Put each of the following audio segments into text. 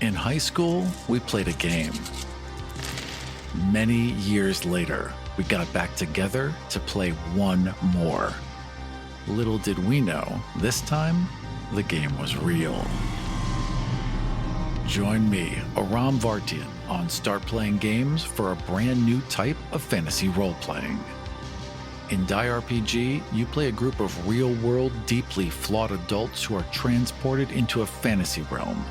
In high school, we played a game. Many years later, we got back together to play one more. Little did we know, this time, the game was real. Join me, Aram Vartian, on Start Playing Games for a brand new type of fantasy role-playing. In Die RPG, you play a group of real-world, deeply flawed adults who are transported into a fantasy realm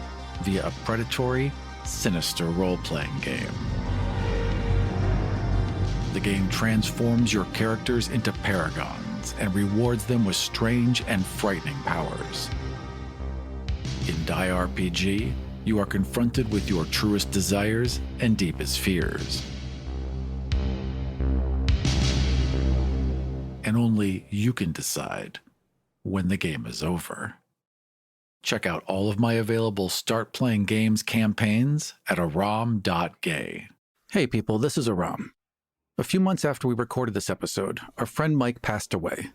via a predatory, sinister role-playing game. The game transforms your characters into paragons and rewards them with strange and frightening powers. In Die RPG, you are confronted with your truest desires and deepest fears. And only you can decide when the game is over. Check out all of my available Start Playing Games campaigns at aram.gay. Hey people, this is Aram. A few months after we recorded this episode, our friend Mike passed away.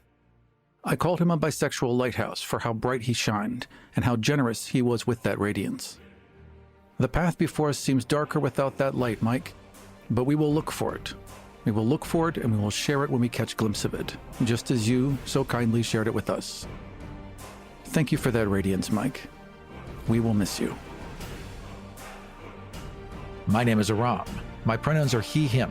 I called him a bisexual lighthouse for how bright he shined and how generous he was with that radiance. The path before us seems darker without that light, Mike, but we will look for it. We will look for it and we will share it when we catch a glimpse of it, just as you so kindly shared it with us. Thank you for that radiance, Mike. We will miss you. My name is Aram. My pronouns are he, him.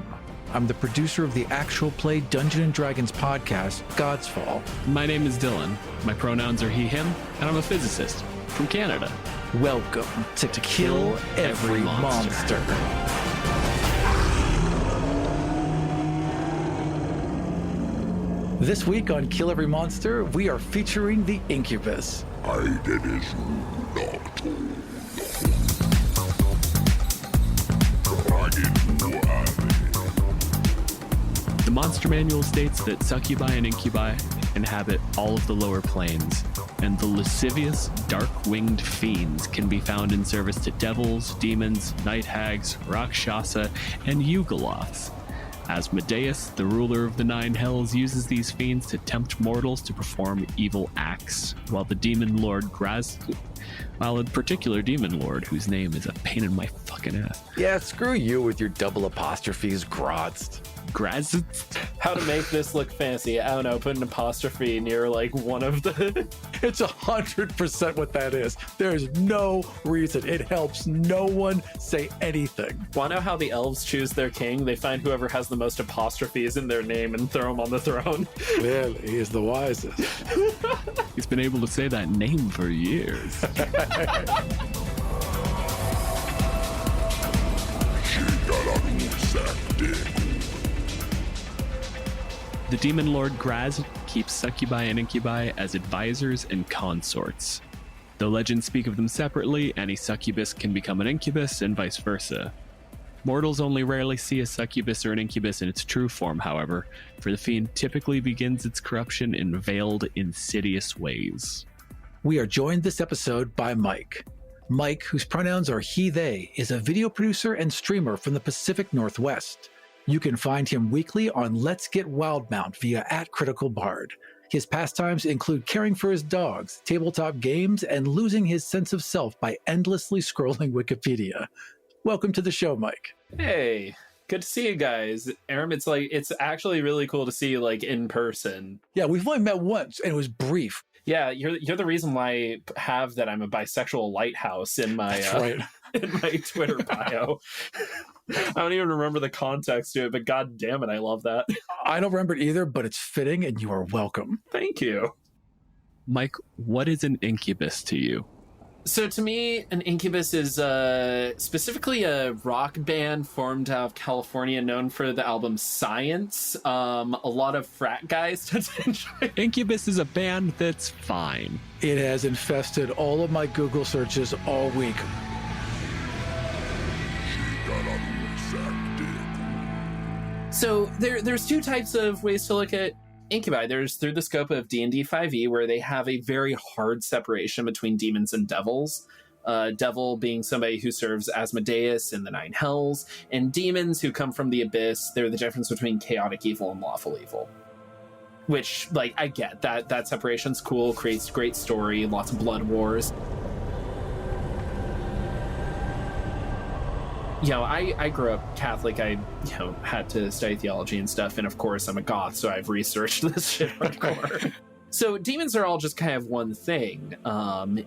I'm the producer of the actual play Dungeons & Dragons podcast, God's Fall. My name is Dylan. My pronouns are he, him, and I'm a physicist from Canada. Welcome to Kill Every Monster. This week on Kill Every Monster, we are featuring the Incubus. The monster manual states that succubi and incubi inhabit all of the lower planes, and the lascivious, dark-winged fiends can be found in service to devils, demons, night hags, rakshasas, and yugoloths. Asmodeus, the ruler of the nine hells, uses these fiends to tempt mortals to perform evil acts, while the demon lord Graz'zt, while a particular demon lord whose name is a pain in my fucking ass. Yeah, screw you with your double apostrophes, Graz'zt. Graz'zt? How to make this look fancy? I don't know, put an apostrophe near like one of the... It's 100% what that is. There is no reason. It helps no one say anything. Want to know how the elves choose their king? They find whoever has the most apostrophes in their name and throw him on the throne. Clearly, he is the wisest. He's been able to say that name for years. She got a sack dick. The demon lord Graz'zt keeps succubi and incubi as advisors and consorts. Though legends speak of them separately, any succubus can become an incubus and vice versa. Mortals only rarely see a succubus or an incubus in its true form, however, for the fiend typically begins its corruption in veiled, insidious ways. We are joined this episode by Mike. Mike, whose pronouns are he, they, is a video producer and streamer from the Pacific Northwest. You can find him weekly on Let's Get Wildmount via @CriticalBard. His pastimes include caring for his dogs, tabletop games, and losing his sense of self by endlessly scrolling Wikipedia. Welcome to the show, Mike. Hey, good to see you guys. Aram, it's actually really cool to see you like in person. Yeah, we've only met once, and it was brief. Yeah, you're the reason why I have that I'm a bisexual lighthouse in my That's right. in my Twitter bio. I don't even remember the context to it, but god damn it, I love that. I don't remember it either, but it's fitting, and you are welcome. Thank you. Mike, what is an incubus to you? So to me, an incubus is specifically a rock band formed out of California known for the album Science. A lot of frat guys tend to enjoy. Incubus is a band that's fine. It has infested all of my Google searches all week. She got a sack dick. So there's two types of ways to look at incubi. There's through the scope of D&D 5e, where they have a very hard separation between demons and devils. Devil being somebody who serves Asmodeus in the Nine Hells, and demons who come from the Abyss. They're the difference between chaotic evil and lawful evil. Which, like, I get that separation's cool, creates great story, lots of blood wars. I grew up Catholic. I, had to study theology and stuff. And of course, I'm a goth, so I've researched this shit hardcore. So demons are all just kind of one thing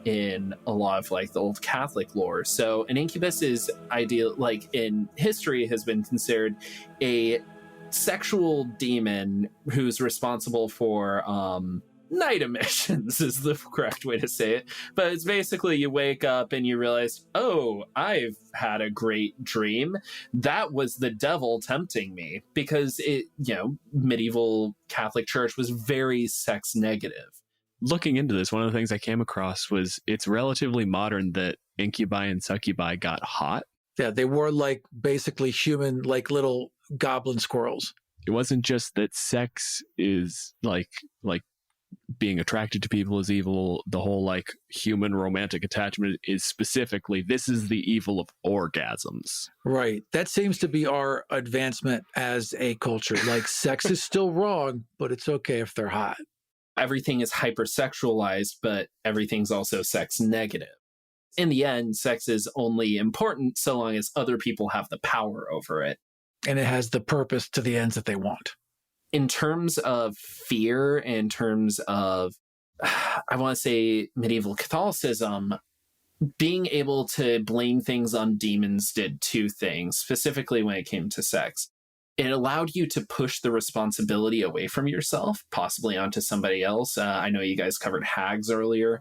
in a lot of like the old Catholic lore. So an incubus is ideal, like in history, has been considered a sexual demon who's responsible for night emissions is the correct way to say it. But it's basically you wake up and you realize, oh, I've had a great dream. That was the devil tempting me, because it, medieval Catholic Church was very sex negative. Looking into this, one of the things I came across was it's relatively modern that incubi and succubi got hot. Yeah, they were like basically human, like little goblin squirrels. It wasn't just that sex is like being attracted to people is evil. The whole like human romantic attachment is specifically, this is the evil of orgasms. Right. That seems to be our advancement as a culture. Like sex is still wrong, but it's okay if they're hot. Everything is hypersexualized, but everything's also sex negative. In the end, sex is only important so long as other people have the power over it. And it has the purpose to the ends that they want. In terms of fear, in terms of, I want to say, medieval Catholicism, being able to blame things on demons did two things, specifically when it came to sex. It allowed you to push the responsibility away from yourself, possibly onto somebody else. I know you guys covered hags earlier.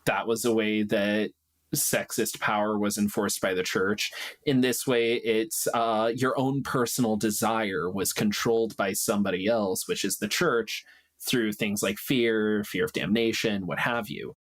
That was a way that sexist power was enforced by the church. In this way, it's your own personal desire was controlled by somebody else, which is the church, through things like fear of damnation, what have you.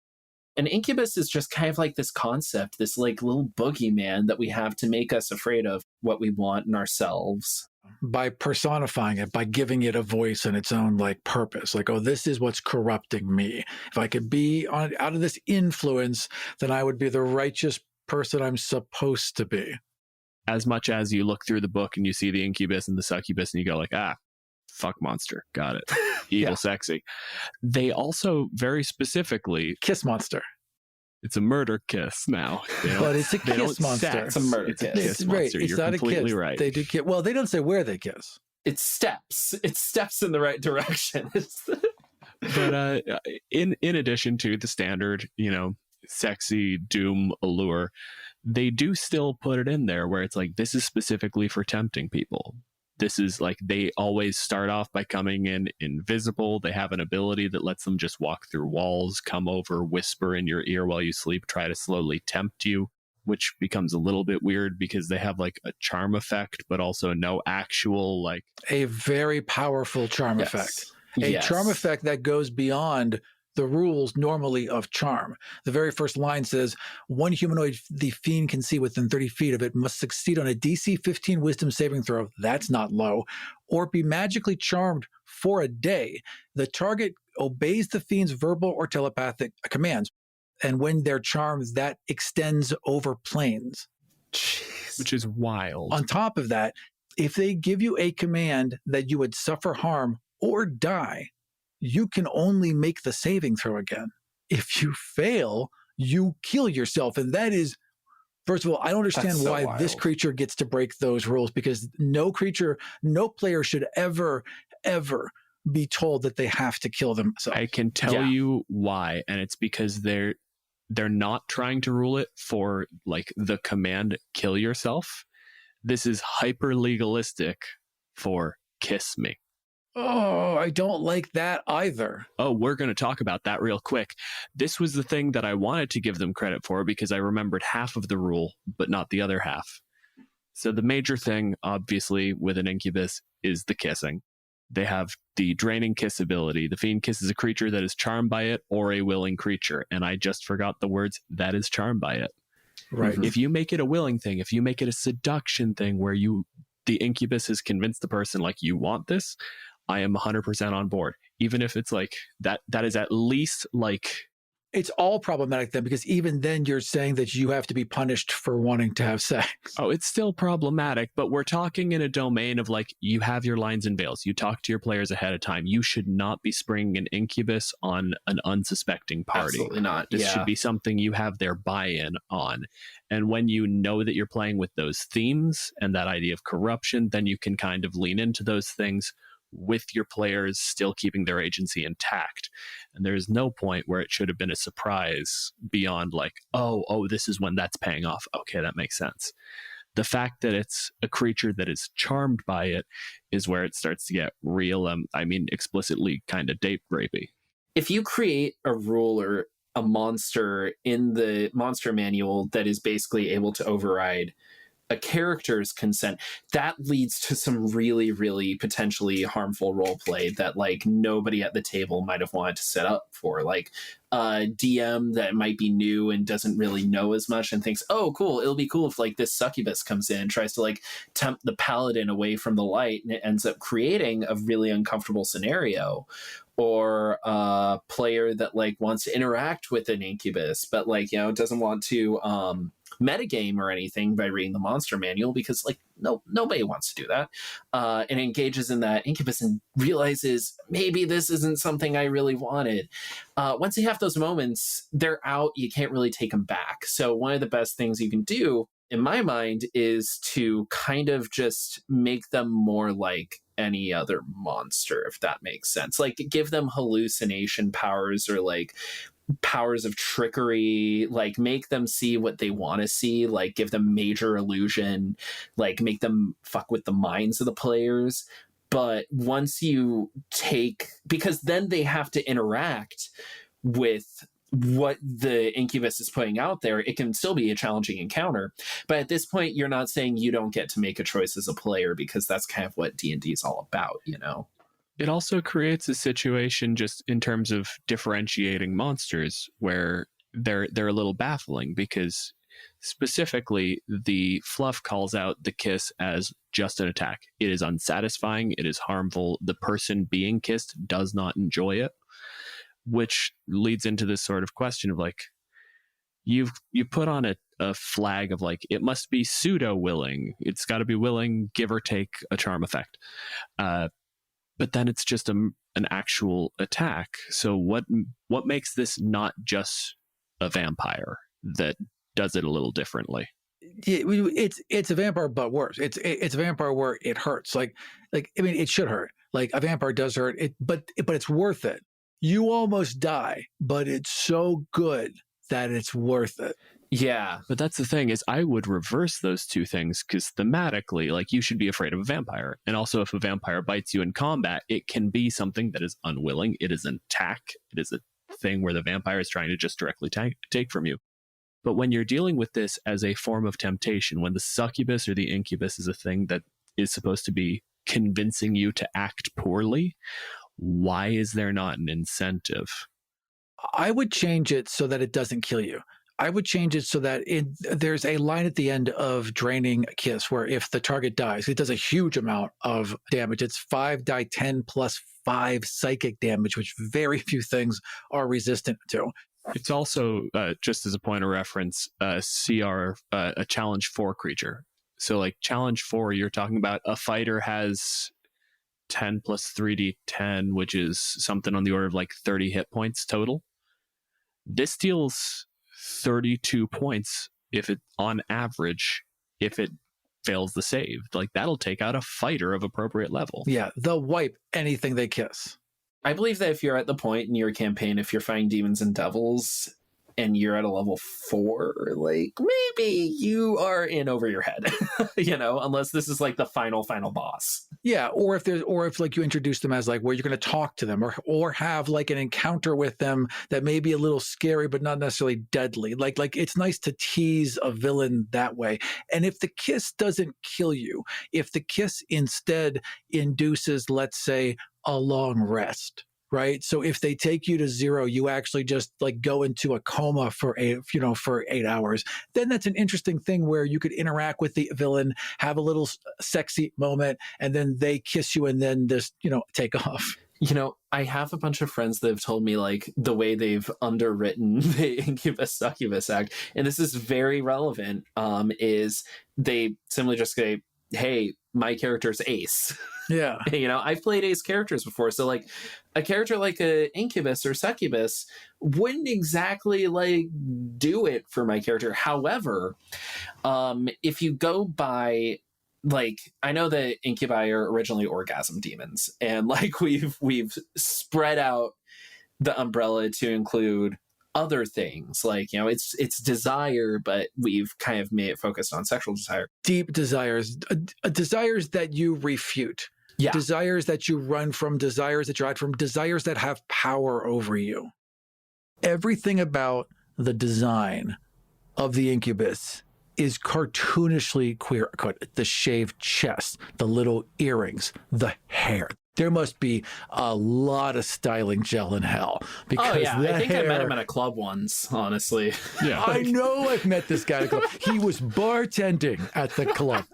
An incubus is just kind of like this concept, this like little boogeyman that we have to make us afraid of what we want in ourselves. By personifying it, by giving it a voice and its own like purpose. Like, oh, this is what's corrupting me. If I could be out of this influence, then I would be the righteous person I'm supposed to be. As much as you look through the book and you see the incubus and the succubus and you go like, fuck monster, got it. Evil, sexy. They also very specifically... Kiss monster. It's a murder kiss now. But it's a kiss monster. Sex. It's a murder kiss. It's a kiss monster. It's You're not completely a kiss. right. They do kiss. Well, they don't say where they kiss. It steps in the right direction. But in addition to the standard, sexy doom allure, they do still put it in there where it's like, this is specifically for tempting people. This is like, they always start off by coming in invisible. They have an ability that lets them just walk through walls, come over, whisper in your ear while you sleep, try to slowly tempt you, which becomes a little bit weird because they have like a charm effect, but also no actual like... A very powerful charm effect. A charm effect that goes beyond the rules normally of charm. The very first line says, one humanoid the fiend can see within 30 feet of it must succeed on a DC 15 wisdom saving throw, that's not low, or be magically charmed for a day. The target obeys the fiend's verbal or telepathic commands. And when they're charmed, that extends over planes. Jeez. Which is wild. On top of that, if they give you a command that you would suffer harm or die, you can only make the saving throw again. If you fail, you kill yourself. And that is, first of all, I don't understand why this creature gets to break those rules, because no player should ever be told that they have to kill themselves. I can tell you why, and it's because they're not trying to rule it for like the command kill yourself. This is hyper legalistic for kiss me. Oh, I don't like that either. Oh, we're going to talk about that real quick. This was the thing that I wanted to give them credit for because I remembered half of the rule, but not the other half. So the major thing, obviously, with an incubus is the kissing. They have the draining kiss ability. The fiend kisses a creature that is charmed by it or a willing creature. And I just forgot the words, that is charmed by it. Right. If you make it a willing thing, if you make it a seduction thing where the incubus has convinced the person like you want this, I am 100% on board. Even if it's like that is at least like It's all problematic then, because even then you're saying that you have to be punished for wanting to have sex. Oh, it's still problematic, but we're talking in a domain of like, you have your lines and veils. You talk to your players ahead of time. You should not be springing an incubus on an unsuspecting party. Absolutely not. This should be something you have their buy-in on. And when you know that you're playing with those themes and that idea of corruption, then you can kind of lean into those things with your players still keeping their agency intact. And there's no point where it should have been a surprise beyond like, oh, this is when that's paying off. Okay, that makes sense. The fact that it's a creature that is charmed by it is where it starts to get real, explicitly kind of date rapey. If you create a rule or a monster in the monster manual that is basically able to override a character's consent, that leads to some really, really potentially harmful role play that like nobody at the table might have wanted to set up for. Like a DM that might be new and doesn't really know as much and thinks, oh, cool, it'll be cool if like this succubus comes in and tries to like tempt the paladin away from the light, and it ends up creating a really uncomfortable scenario. Or a player that like wants to interact with an incubus, but like, doesn't want to metagame or anything by reading the monster manual because like nobody wants to do that, and engages in that incubus and realizes maybe this isn't something I really wanted. Once you have those moments, they're out. You can't really take them back. So one of the best things you can do, in my mind, is to kind of just make them more like any other monster, if that makes sense. Like give them hallucination powers or like powers of trickery, like make them see what they want to see, like give them major illusion, like make them fuck with the minds of the players. But once you because then they have to interact with what the incubus is putting out there, it can still be a challenging encounter. But at this point, you're not saying you don't get to make a choice as a player, because that's kind of what D&D is all about, It also creates a situation just in terms of differentiating monsters where they're a little baffling, because specifically the fluff calls out the kiss as just an attack. It is unsatisfying. It is harmful. The person being kissed does not enjoy it, which leads into this sort of question of like, you put on a flag of like, it must be pseudo willing. It's got to be willing, give or take a charm effect. But then it's just an actual attack. So what makes this not just a vampire that does it a little differently? It's a vampire, but worse. It's a vampire where it hurts. It should hurt. Like a vampire does hurt. But it's worth it. You almost die, but it's so good that it's worth it. Yeah. But that's the thing, is I would reverse those two things, because thematically, like, you should be afraid of a vampire. And also, if a vampire bites you in combat, it can be something that is unwilling. It is an attack. It is a thing where the vampire is trying to just directly take from you. But when you're dealing with this as a form of temptation, when the succubus or the incubus is a thing that is supposed to be convincing you to act poorly, why is there not an incentive? I would change it so that it doesn't kill you. I would change it so that there's a line at the end of draining a kiss where if the target dies, it does a huge amount of damage. It's 5 die 10 plus 5 psychic damage, which very few things are resistant to. It's also, just as a point of reference, a challenge 4 creature. So like challenge 4, you're talking about a fighter has 10 plus 3d10, which is something on the order of like 30 hit points total. This deals 32 points on average if it fails the save. Like, that'll take out a fighter of appropriate level. Yeah, they'll wipe anything they kiss. I believe that if you're at the point in your campaign, if you're fighting demons and devils and you're at a level 4, like, maybe you are in over your head, unless this is like the final boss. Yeah, or if like you introduce them as like where you're going to talk to them or have like an encounter with them that may be a little scary but not necessarily deadly. Like it's nice to tease a villain that way. And if the kiss doesn't kill you, if the kiss instead induces, let's say, a long rest, right? So if they take you to 0, you actually just like go into a coma for 8 hours. Then that's an interesting thing where you could interact with the villain, have a little sexy moment, and then they kiss you and then just, take off. You know, I have a bunch of friends that have told me like the way they've underwritten the Incubus Succubus act, and this is very relevant, is they simply just say, hey, my character's ace. Yeah. You know, I've played ace characters before, so like a character like a Incubus or Succubus wouldn't exactly like do it for my character. However, if you go by, like, I know that incubi are originally orgasm demons, and like we've spread out the umbrella to include other things, like, you know, it's desire, but we've kind of made it focused on sexual desire. Deep desires, desires that you refute. Yeah. Desires that you run from, desires that you hide from, desires that have power over you. Everything about the design of the Incubus is cartoonishly queer. The shaved chest, the little earrings, the hair. There must be a lot of styling gel in hell. Because I think hair... I met him at a club once, honestly. Yeah. I know I've met this guy at a club. He was bartending at the club.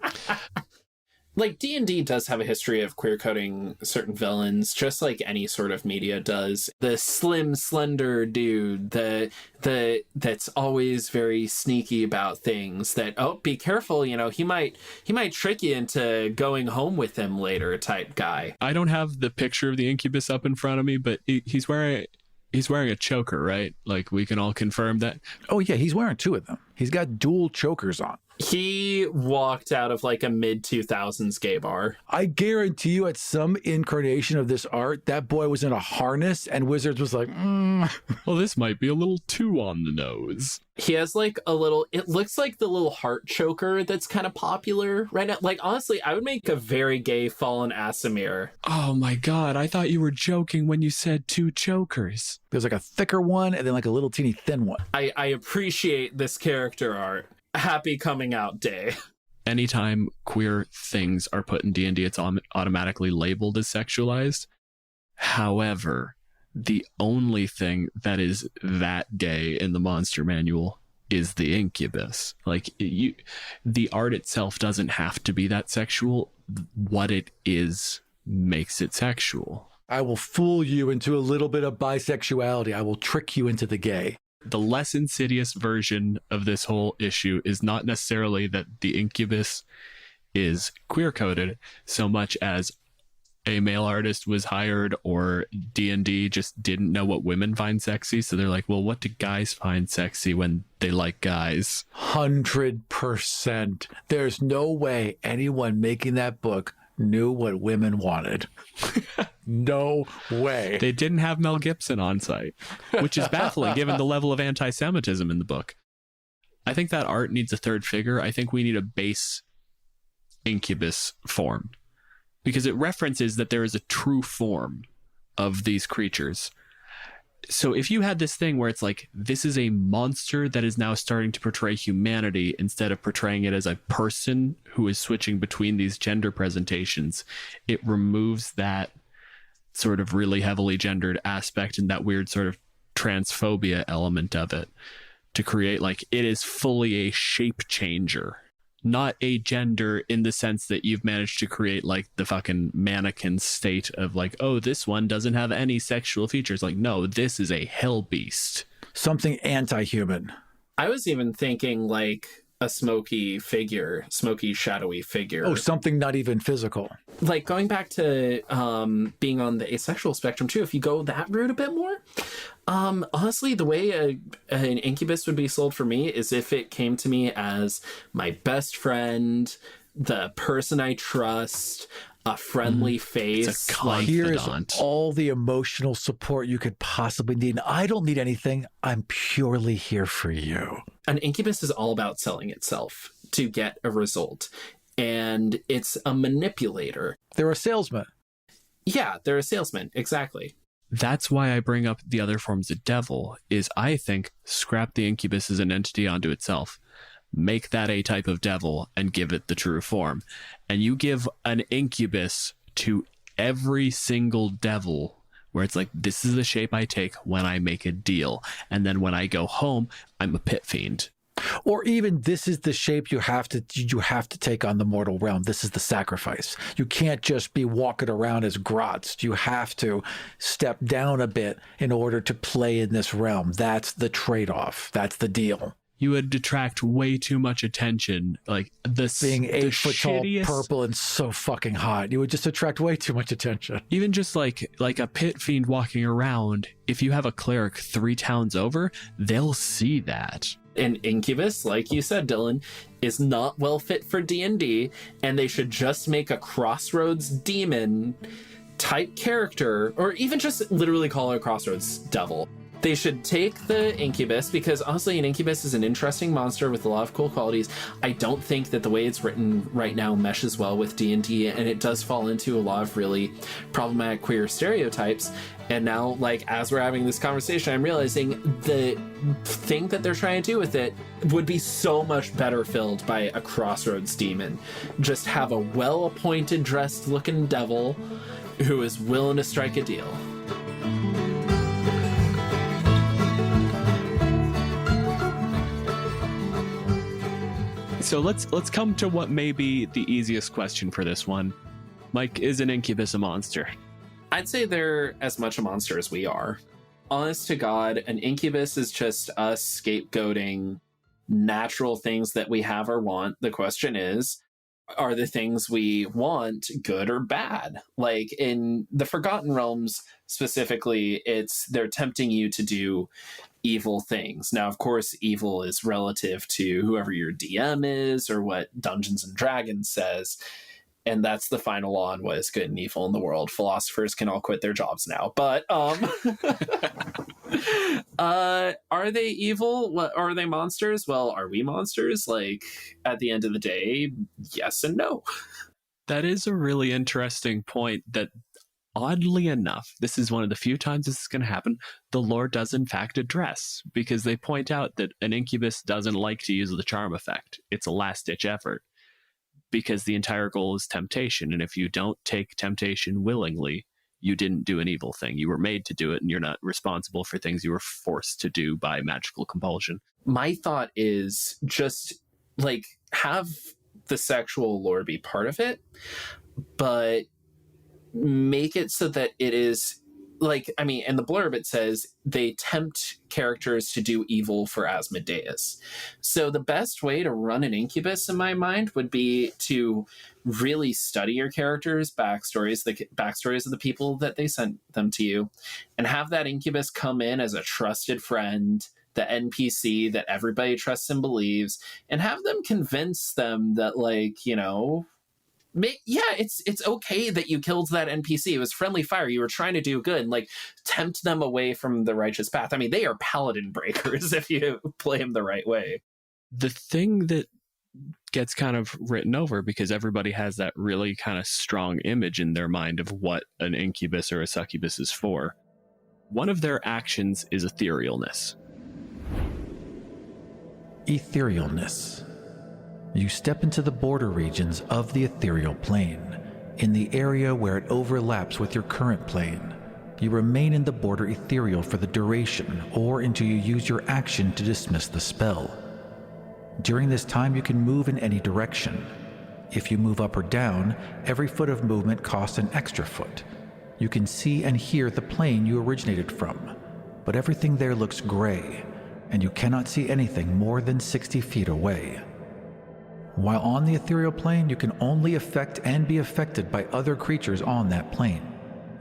Like, D&D does have a history of queer coding certain villains, just like any sort of media does. The slim, slender dude, that's always very sneaky about things, that, oh, be careful, you know, he might trick you into going home with him later type guy. I don't have the picture of the Incubus up in front of me, but he's wearing a choker, right? Like, we can all confirm that. Oh, yeah, he's wearing two of them. He's got dual chokers on. He walked out of like a mid-2000s gay bar. I guarantee you at some incarnation of this art, that boy was in a harness and Wizards was like, Well, this might be a little too on the nose. He has like a little, it looks like the little heart choker that's kind of popular right now. Like, honestly, I would make a very gay fallen Asimir. Oh my God, I thought you were joking when you said two chokers. There's like a thicker one and then like a little teeny thin one. I appreciate this character art. Happy coming out day. Anytime queer things are put in D&D, it's automatically labeled as sexualized. However, the only thing that is that gay in the monster manual is the Incubus. Like, the art itself doesn't have to be that sexual. What it is makes it sexual. I will fool you into a little bit of bisexuality. I will trick you into the gay. The less insidious version of this whole issue is not necessarily that the Incubus is queer-coded, so much as a male artist was hired, or D&D just didn't know what women find sexy, so they're like, well, what do guys find sexy when they like guys? 100%. There's no way anyone making that book knew what women wanted. No way. They didn't have Mel Gibson on site, which is baffling given the level of anti-Semitism in the book. I think that art needs a third figure. I think we need a base Incubus form, because it references that there is a true form of these creatures. So if you had this thing where it's like, this is a monster that is now starting to portray humanity instead of portraying it as a person who is switching between these gender presentations, it removes that sort of really heavily gendered aspect and that weird sort of transphobia element of it, to create like, it is fully a shape changer, not a gender in the sense that you've managed to create like the fucking mannequin state of like, oh, this one doesn't have any sexual features. Like, no, this is a hell beast. Something anti-human. I was even thinking like a smoky, shadowy figure. Oh, something not even physical. Like, going back to being on the asexual spectrum too, if you go that route a bit more, honestly, the way an Incubus would be sold for me is if it came to me as my best friend, the person I trust, a friendly face. It's a confidant. Here's all the emotional support you could possibly need. And I don't need anything. I'm purely here for you. An Incubus is all about selling itself to get a result. And it's a manipulator. They're a salesman. Yeah, they're a salesman. Exactly. That's why I bring up the other forms of devil, is I think scrap the Incubus as an entity onto itself. Make that a type of devil and give it the true form. And you give an Incubus to every single devil where it's like, this is the shape I take when I make a deal. And then when I go home, I'm a pit fiend. Or even this is the shape you have to take on the mortal realm. This is the sacrifice. You can't just be walking around as Graz'zt. You have to step down a bit in order to play in this realm. That's the trade-off. That's the deal. You would detract way too much attention. Like this being 8 foot tall, purple, and so fucking hot. You would just attract way too much attention. Even just like a pit fiend walking around, if you have a cleric 3 towns over, they'll see that. An Incubus, like you said, Dylan, is not well fit for D&D, and they should just make a Crossroads demon type character, or even just literally call it a Crossroads devil. They should take the Incubus, because honestly, an Incubus is an interesting monster with a lot of cool qualities. I don't think that the way it's written right now meshes well with D&D, and it does fall into a lot of really problematic queer stereotypes. And now, like, as we're having this conversation, I'm realizing the thing that they're trying to do with it would be so much better filled by a Crossroads demon. Just have a well-appointed, dressed-looking devil who is willing to strike a deal. So let's come to what may be the easiest question for this one. Mike, is an Incubus a monster? I'd say they're as much a monster as we are. Honest to God, an Incubus is just us scapegoating natural things that we have or want. The question is, are the things we want good or bad? Like in the Forgotten Realms specifically, they're tempting you to do evil things. Now, of course, evil is relative to whoever your DM is or what Dungeons and Dragons says. And that's the final law on what is good and evil in the world. Philosophers can all quit their jobs now. But are they evil? What, are they monsters? Well, are we monsters? Like, at the end of the day, yes and no. That is a really interesting point that, oddly enough, this is one of the few times this is going to happen, the lore does in fact address, because they point out that an Incubus doesn't like to use the charm effect. It's a last-ditch effort, because the entire goal is temptation, and if you don't take temptation willingly, you didn't do an evil thing. You were made to do it, and you're not responsible for things you were forced to do by magical compulsion. My thought is just, like, have the sexual lore be part of it, but make it so that it is, like, I mean, in the blurb it says they tempt characters to do evil for Asmodeus. So the best way to run an Incubus, in my mind, would be to really study your characters' backstories, the backstories of the people that they sent them to you, and have that Incubus come in as a trusted friend, the NPC that everybody trusts and believes, and have them convince them that, like, you know, it's okay that you killed that NPC. It was friendly fire. You were trying to do good, and like tempt them away from the righteous path. I mean, they are paladin breakers if you play them the right way. The thing that gets kind of written over, because everybody has that really kind of strong image in their mind of what an Incubus or a Succubus is for. One of their actions is etherealness. Etherealness. You step into the border regions of the ethereal plane, in the area where it overlaps with your current plane. You remain in the border ethereal for the duration, or until you use your action to dismiss the spell. During this time, you can move in any direction. If you move up or down, every foot of movement costs an extra foot. You can see and hear the plane you originated from, but everything there looks gray, and you cannot see anything more than 60 feet away. While on the ethereal plane, you can only affect and be affected by other creatures on that plane.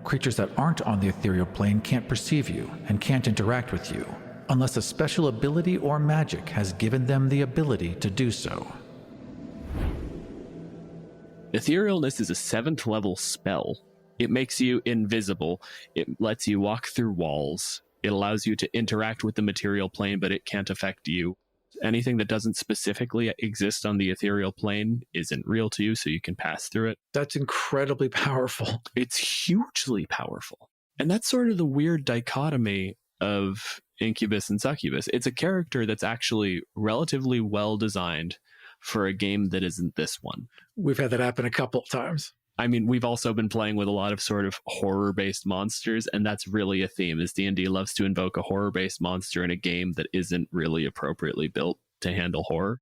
Creatures that aren't on the ethereal plane can't perceive you and can't interact with you, unless a special ability or magic has given them the ability to do so. Etherealness is a 7th level spell. It makes you invisible. It lets you walk through walls. It allows you to interact with the material plane, but it can't affect you. Anything that doesn't specifically exist on the ethereal plane isn't real to you, so you can pass through it. That's incredibly powerful. It's hugely powerful. And that's sort of the weird dichotomy of Incubus and Succubus. It's a character that's actually relatively well designed for a game that isn't this one. We've had that happen a couple of times. I mean, we've also been playing with a lot of sort of horror-based monsters, and that's really a theme, is D&D loves to invoke a horror-based monster in a game that isn't really appropriately built to handle horror.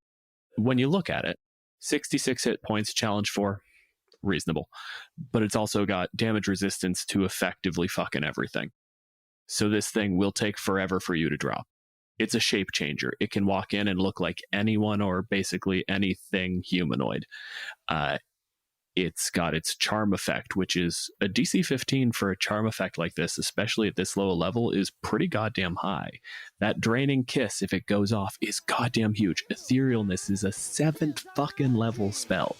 When you look at it, 66 hit points, challenge 4, reasonable. But it's also got damage resistance to effectively fucking everything. So this thing will take forever for you to drop. It's a shape changer. It can walk in and look like anyone or basically anything humanoid. It's got its charm effect, which is a DC 15 for a charm effect like this, especially at this low level, is pretty goddamn high. That draining kiss, if it goes off, is goddamn huge. Etherealness is a 7th fucking level spell.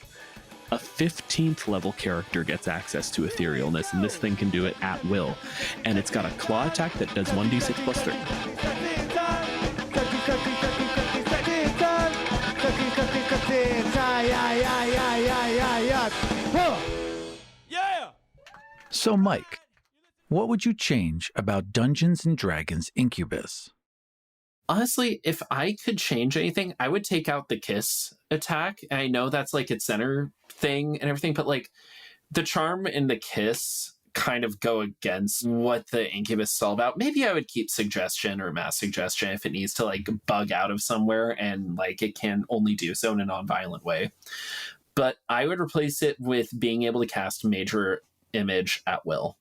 A 15th level character gets access to etherealness, and this thing can do it at will. And it's got a claw attack that does 1d6 plus 3. So, Mike, what would you change about Dungeons & Dragons Incubus? Honestly, if I could change anything, I would take out the kiss attack. And I know that's like its center thing and everything, but like the charm and the kiss kind of go against what the Incubus is all about. Maybe I would keep suggestion or mass suggestion if it needs to like bug out of somewhere and like it can only do so in a non-violent way. But I would replace it with being able to cast Major Image at will.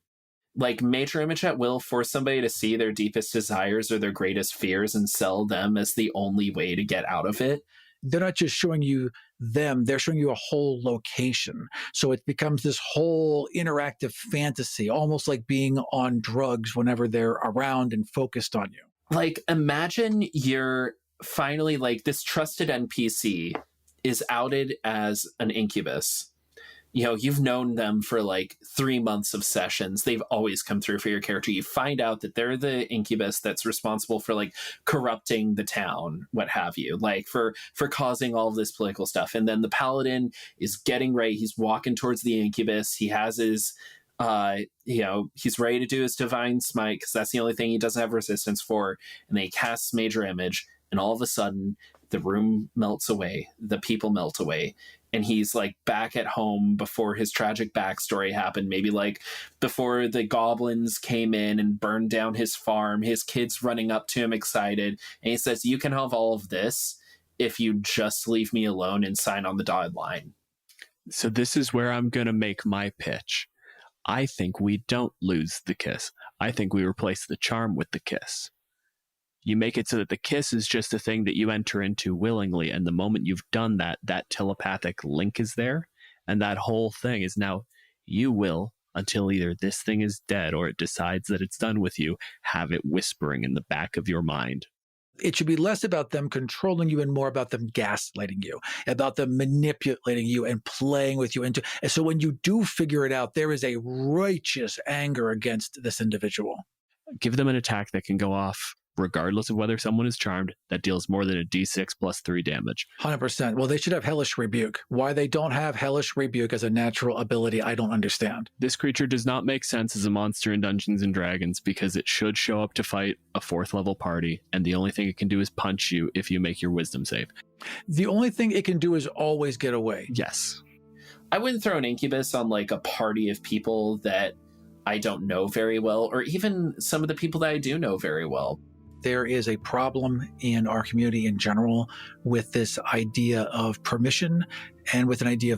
Like Major Image at will force somebody to see their deepest desires or their greatest fears and sell them as the only way to get out of it. They're not just showing you them, they're showing you a whole location. So it becomes this whole interactive fantasy, almost like being on drugs whenever they're around and focused on you. Like, imagine you're finally like this trusted NPC is outed as an incubus. You know, you've known them for like 3 months of sessions. They've always come through for your character. You find out that they're the incubus that's responsible for like corrupting the town, what have you, like for causing all of this political stuff. And then the paladin is getting ready. He's walking towards the incubus. He has his, he's ready to do his divine smite because that's the only thing he doesn't have resistance for. And then he casts Major Image, and all of a sudden the room melts away. The people melt away. And he's like back at home before his tragic backstory happened. Maybe like before the goblins came in and burned down his farm, his kids running up to him excited. And he says, you can have all of this if you just leave me alone and sign on the dotted line. So this is where I'm going to make my pitch. I think we don't lose the kiss. I think we replace the charm with the kiss. You make it so that the kiss is just a thing that you enter into willingly. And the moment you've done that, that telepathic link is there. And that whole thing is now you will, until either this thing is dead or it decides that it's done with you, have it whispering in the back of your mind. It should be less about them controlling you and more about them gaslighting you, about them manipulating you and playing with you. And so when you do figure it out, there is a righteous anger against this individual. Give them an attack that can go off regardless of whether someone is charmed, that deals more than a d6 plus 3 damage. 100%. Well, they should have Hellish Rebuke. Why they don't have Hellish Rebuke as a natural ability, I don't understand. This creature does not make sense as a monster in Dungeons & Dragons because it should show up to fight a 4th level party, and the only thing it can do is punch you if you make your wisdom save. The only thing it can do is always get away. Yes. I wouldn't throw an incubus on like a party of people that I don't know very well, or even some of the people that I do know very well. There is a problem in our community in general with this idea of permission and with an idea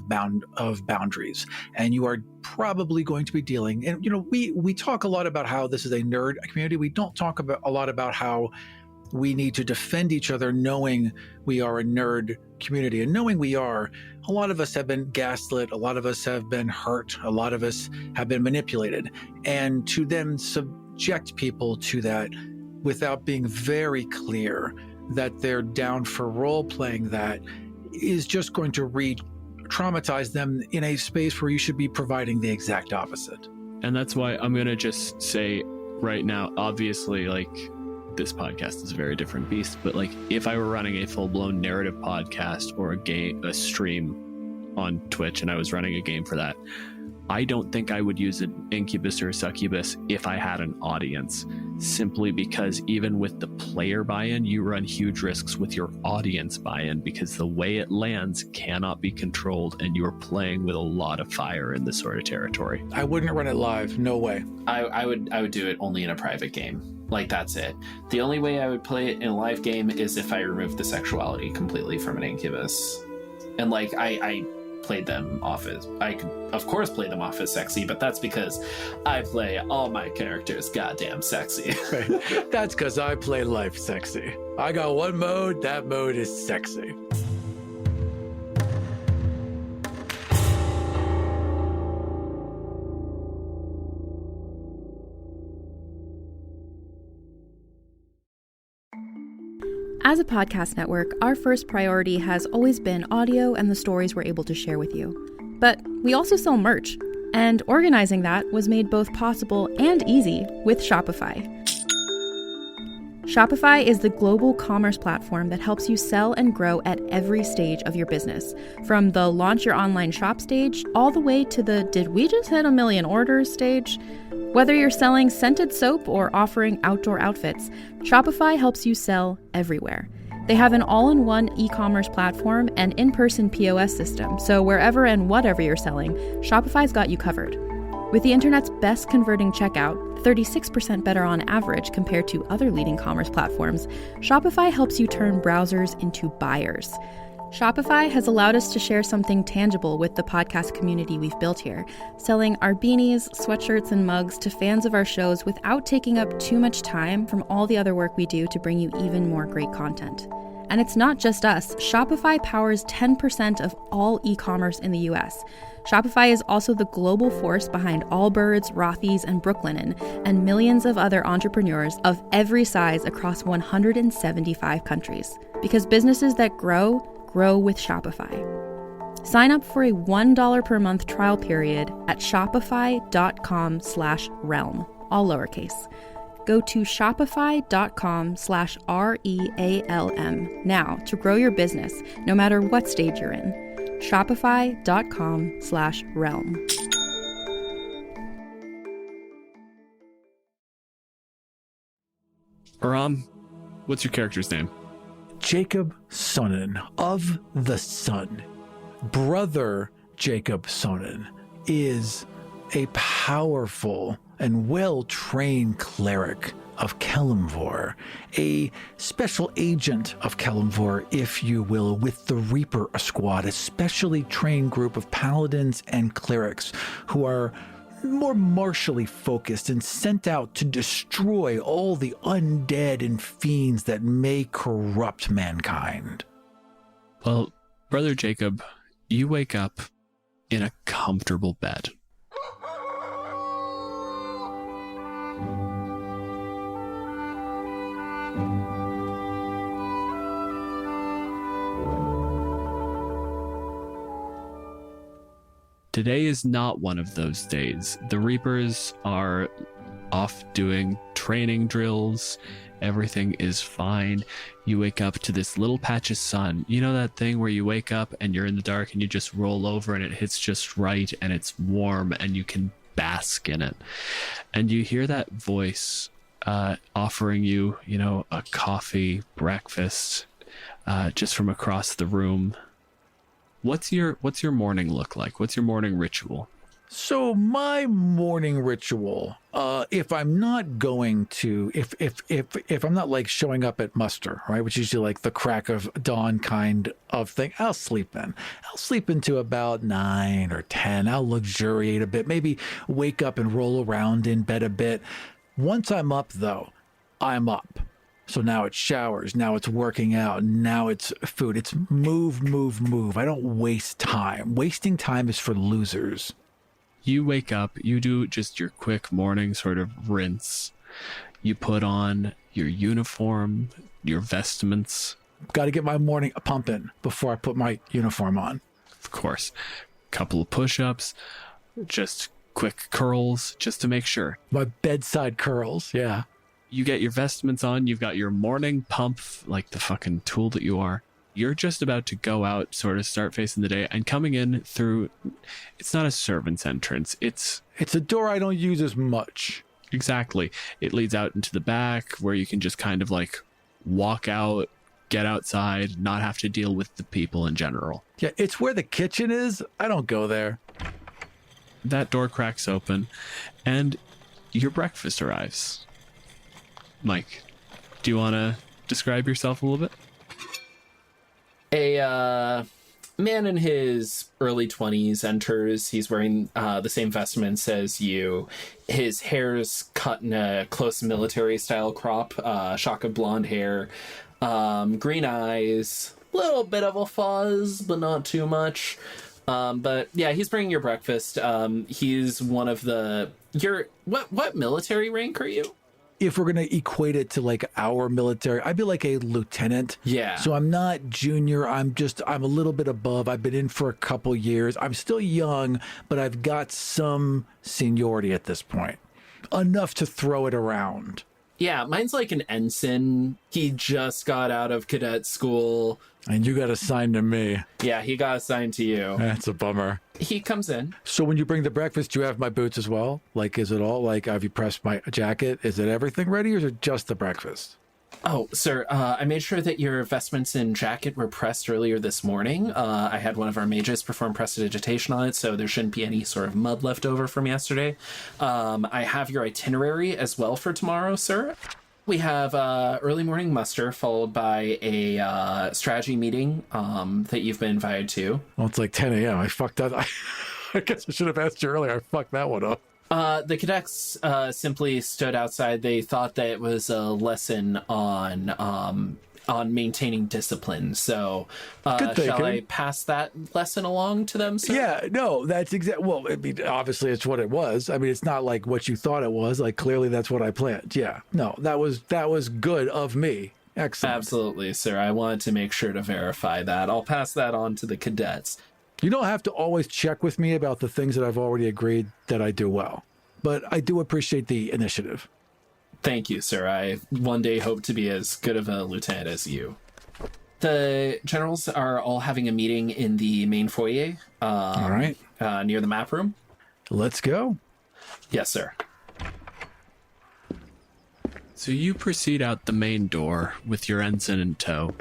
of boundaries. And you are probably going to be dealing, and we talk a lot about how this is a nerd community. We don't talk a lot about how we need to defend each other knowing we are a nerd community. And knowing we are, a lot of us have been gaslit, a lot of us have been hurt, a lot of us have been manipulated. And to then subject people to that without being very clear that they're down for role-playing that is just going to re-traumatize them in a space where you should be providing the exact opposite. And that's why I'm going to just say right now, obviously, like, this podcast is a very different beast, but like if I were running a full-blown narrative podcast or a stream on Twitch and I was running a game for that, I don't think I would use an incubus or a succubus if I had an audience, simply because even with the player buy-in, you run huge risks with your audience buy-in because the way it lands cannot be controlled and you're playing with a lot of fire in this sort of territory. I wouldn't run it live. No way. I would do it only in a private game. Like, that's it. The only way I would play it in a live game is if I remove the sexuality completely from an incubus. And, like, I played them off as... I could, of course, play them off as sexy, but that's because I play all my characters goddamn sexy. Right. That's because I play life sexy. I got one mode, that mode is sexy. As a podcast network, our first priority has always been audio and the stories we're able to share with you. But we also sell merch, and organizing that was made both possible and easy with Shopify. Shopify is the global commerce platform that helps you sell and grow at every stage of your business, from the launch your online shop stage all the way to the did we just hit 1 million orders stage. Whether you're selling scented soap or offering outdoor outfits, Shopify helps you sell everywhere. They have an all-in-one e-commerce platform and in-person POS system, so wherever and whatever you're selling, Shopify's got you covered. With the internet's best converting checkout, 36% better on average compared to other leading commerce platforms, Shopify helps you turn browsers into buyers. Shopify has allowed us to share something tangible with the podcast community we've built here, selling our beanies, sweatshirts, and mugs to fans of our shows without taking up too much time from all the other work we do to bring you even more great content. And it's not just us. Shopify powers 10% of all e-commerce in the US. Shopify is also the global force behind Allbirds, Rothy's, and Brooklinen, and millions of other entrepreneurs of every size across 175 countries. Because businesses that grow with Shopify. Sign up for a $1 per month trial period at shopify.com/realm, all lowercase. Go to shopify.com/REALM now to grow your business, no matter what stage you're in. Shopify.com/realm. Aram, what's your character's name? Jacob Sonnen of the Sun. Brother Jacob Sonnen is a powerful and well-trained cleric of Kelemvor, a special agent of Kelemvor, if you will, with the Reaper Squad, a specially trained group of paladins and clerics who are more martially focused and sent out to destroy all the undead and fiends that may corrupt mankind. Well, Brother Jacob, you wake up in a comfortable bed. Today is not one of those days. The Reapers are off doing training drills. Everything is fine. You wake up to this little patch of sun. You know that thing where you wake up and you're in the dark and you just roll over and it hits just right and it's warm and you can bask in it. And you hear that voice offering you, a coffee, breakfast, just from across the room. What's your morning look like? What's your morning ritual? So my morning ritual, if I'm not going to, if I'm not like showing up at muster, right, which is usually like the crack of dawn kind of thing, I'll sleep then. I'll sleep into about 9 or 10. I'll luxuriate a bit, maybe wake up and roll around in bed a bit. Once I'm up, though, I'm up. So now it's showers, now it's working out, now it's food. It's move, move, move. I don't waste time. Wasting time is for losers. You wake up, you do just your quick morning sort of rinse. You put on your uniform, your vestments. Got to get my morning pumping before I put my uniform on. Of course. Couple of push-ups, just quick curls, just to make sure. My bedside curls, yeah. You get your vestments on, you've got your morning pump, like the fucking tool that you are. You're just about to go out, sort of start facing the day, and coming in through, it's not a servant's entrance. It's a door I don't use as much. Exactly. It leads out into the back where you can just kind of like walk out, get outside, not have to deal with the people in general. Yeah, it's where the kitchen is. I don't go there. That door cracks open and your breakfast arrives. Mike, do you want to describe yourself a little bit? A man in his early 20s enters. He's wearing the same vestments as you. His hair's cut in a close military-style crop, shock of blonde hair, green eyes, little bit of a fuzz, but not too much. But yeah, he's bringing your breakfast. He's one of the... What military rank are you? If we're going to equate it to like our military, I'd be like a lieutenant. Yeah. So I'm not junior. I'm a little bit above. I've been in for a couple years. I'm still young, but I've got some seniority at this point. Enough to throw it around. Yeah, mine's like an ensign. He just got out of cadet school. And you got assigned to me. Yeah, he got assigned to you. That's a bummer. He comes in. So when you bring the breakfast, do you have my boots as well? Like, is it all, like, have you pressed my jacket? Is it everything ready, or is it just the breakfast? Oh, sir, I made sure that your vestments and jacket were pressed earlier this morning. I had one of our mages perform prestidigitation on it, so there shouldn't be any sort of mud left over from yesterday. I have your itinerary as well for tomorrow, sir. We have early morning muster followed by a strategy meeting that you've been invited to. Well, it's like 10 a.m. I fucked up. I guess I should have asked you earlier. I fucked that one up. The cadets simply stood outside. They thought that it was a lesson on maintaining discipline. So shall I pass that lesson along to them, sir? Yeah, no, that's exactly. Well, I mean, obviously it's what it was. I mean, it's not like what you thought it was. Like, clearly that's what I planned. Yeah, no, that was good of me. Excellent. Absolutely, sir. I wanted to make sure to verify that. I'll pass that on to the cadets. You don't have to always check with me about the things that I've already agreed that I do well, but I do appreciate the initiative. Thank you, sir. I one day hope to be as good of a lieutenant as you. The generals are all having a meeting in the main foyer. All right. Near the map room. Let's go. Yes, sir. So you proceed out the main door with your ensign in tow.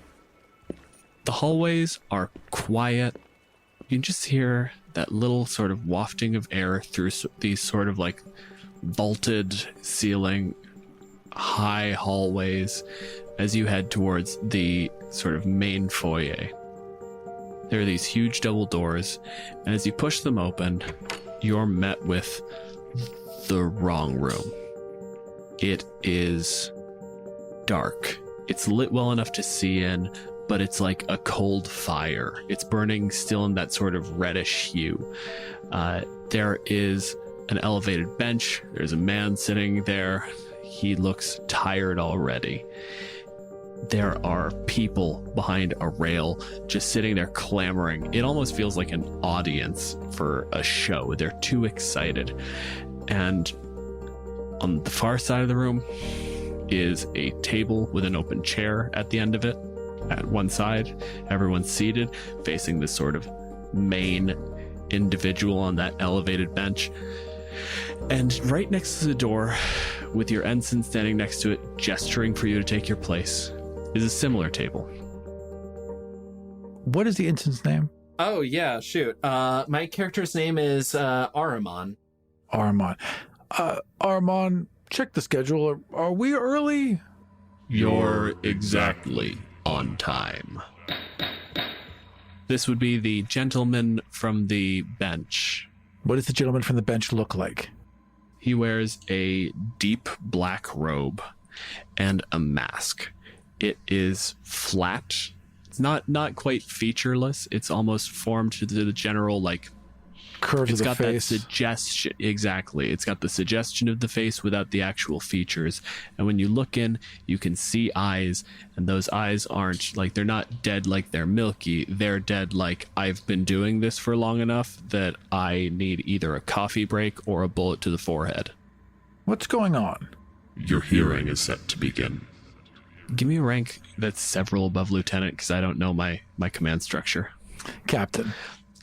The hallways are quiet. You can just hear that little sort of wafting of air through these sort of like vaulted ceiling, high hallways as you head towards the sort of main foyer. There are these huge double doors, and as you push them open, you're met with the wrong room. It is dark. It's lit well enough to see in, but it's like a cold fire. It's burning still in that sort of reddish hue. There is an elevated bench. There's a man sitting there. He looks tired already. There are people behind a rail just sitting there clamoring. It almost feels like an audience for a show. They're too excited. And on the far side of the room is a table with an open chair at the end of it. At one side, everyone's seated, facing this sort of main individual on that elevated bench. And right next to the door, with your ensign standing next to it, gesturing for you to take your place, is a similar table. What is the ensign's name? Oh, yeah, shoot. My character's name is Ahriman. Ahriman. Ahriman, check the schedule. Are we early? You're exactly on time. This would be the gentleman from the bench. What does the gentleman from the bench look like? He wears a deep black robe and a mask. It is flat. It's not quite featureless. It's almost formed to the general, like, Curves of the face. It's got that suggestion. Exactly. It's got the suggestion of the face without the actual features. And when you look in, you can see eyes. And those eyes aren't like, they're not dead like they're milky. They're dead like, I've been doing this for long enough that I need either a coffee break or a bullet to the forehead. What's going on? Your hearing is set to begin. Give me a rank that's several above lieutenant, because I don't know my command structure. Captain.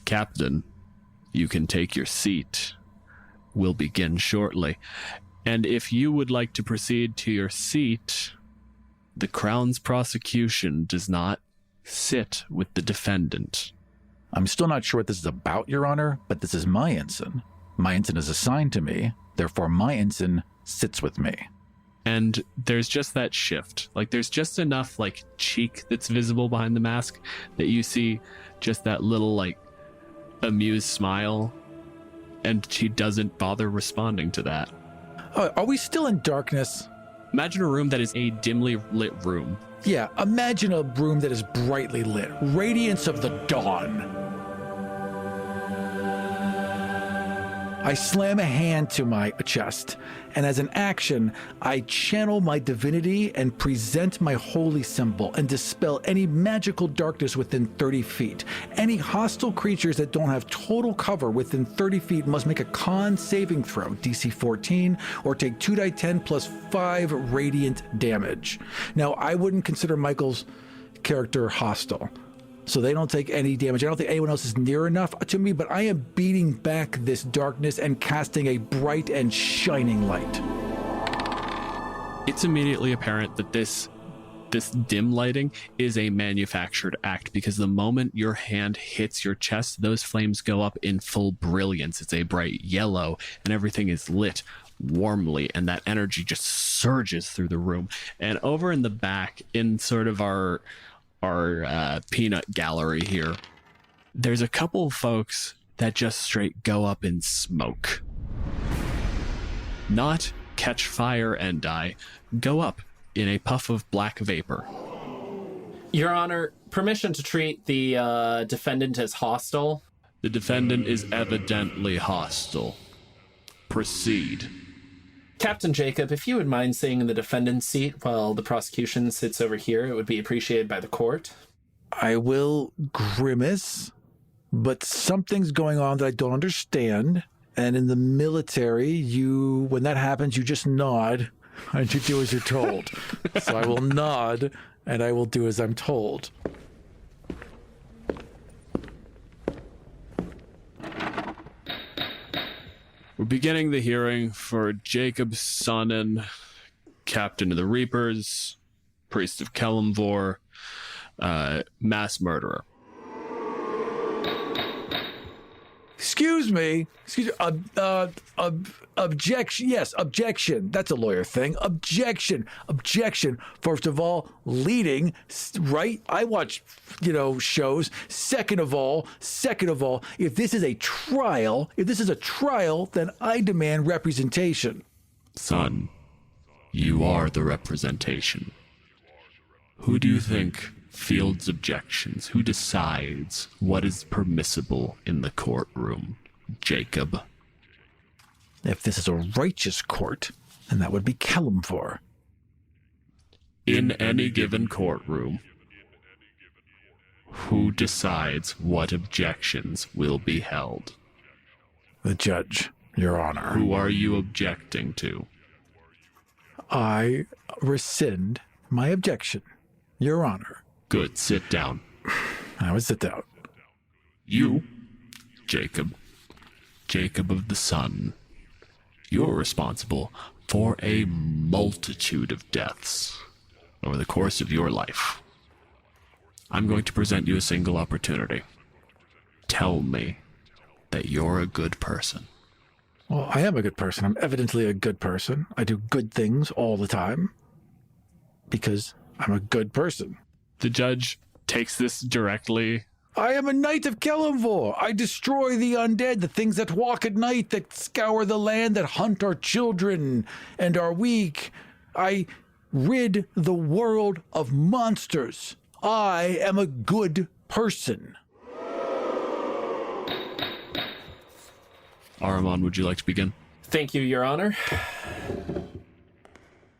Captain. You can take your seat. We'll begin shortly. And if you would like to proceed to your seat, the Crown's prosecution does not sit with the defendant. I'm still not sure what this is about, Your Honor, but this is my ensign. My ensign is assigned to me, therefore my ensign sits with me. And there's just that shift. Like, there's just enough, like, cheek that's visible behind the mask that you see just that little, like, amused smile. And she doesn't bother responding to that. Oh, are we still in darkness? Imagine a room that is a dimly lit room. Yeah, imagine a room that is brightly lit. Radiance of the dawn. I slam a hand to my chest, and as an action, I channel my divinity and present my holy symbol and dispel any magical darkness within 30 feet. Any hostile creatures that don't have total cover within 30 feet must make a con saving throw, DC 14, or take 2d10 plus 5 radiant damage. Now, I wouldn't consider Michael's character hostile, so they don't take any damage. I don't think anyone else is near enough to me, but I am beating back this darkness and casting a bright and shining light. It's immediately apparent that this dim lighting is a manufactured act, because the moment your hand hits your chest, those flames go up in full brilliance. It's a bright yellow, and everything is lit warmly, and that energy just surges through the room. And over in the back, in sort of our peanut gallery here, there's a couple of folks that just straight go up in smoke. Not catch fire and die, go up in a puff of black vapor. Your Honor, permission to treat the defendant as hostile? The defendant is evidently hostile. Proceed. Captain Jacob, if you would mind sitting in the defendant's seat while the prosecution sits over here, it would be appreciated by the court. I will grimace, but something's going on that I don't understand. And in the military, when that happens, you just nod and you do as you're told. So I will nod and I will do as I'm told. We're beginning the hearing for Jacob Sonnen, Captain of the Reapers, Priest of Kelemvor, mass murderer. Excuse me. Objection. Yes, objection. That's a lawyer thing. Objection. First of all, leading, right? I watch, shows. Second of all, if this is a trial, then I demand representation. Son, you are the representation. Who do you think fields objections? Who decides what is permissible in the courtroom? Jacob. If this is a righteous court, then that would be Kelemvor. In any given courtroom, who decides what objections will be held? The judge, Your Honor. Who are you objecting to? I rescind my objection, Your Honor. Good, sit down. I would sit down. You, Jacob of the Sun, you're responsible for a multitude of deaths over the course of your life. I'm going to present you a single opportunity. Tell me that you're a good person. Well, I am a good person. I'm evidently a good person. I do good things all the time because I'm a good person. The judge takes this directly. I am a knight of Kelemvor. I destroy the undead, the things that walk at night, that scour the land, that hunt our children and are weak. I rid the world of monsters. I am a good person. Ahriman, would you like to begin? Thank you, Your Honor.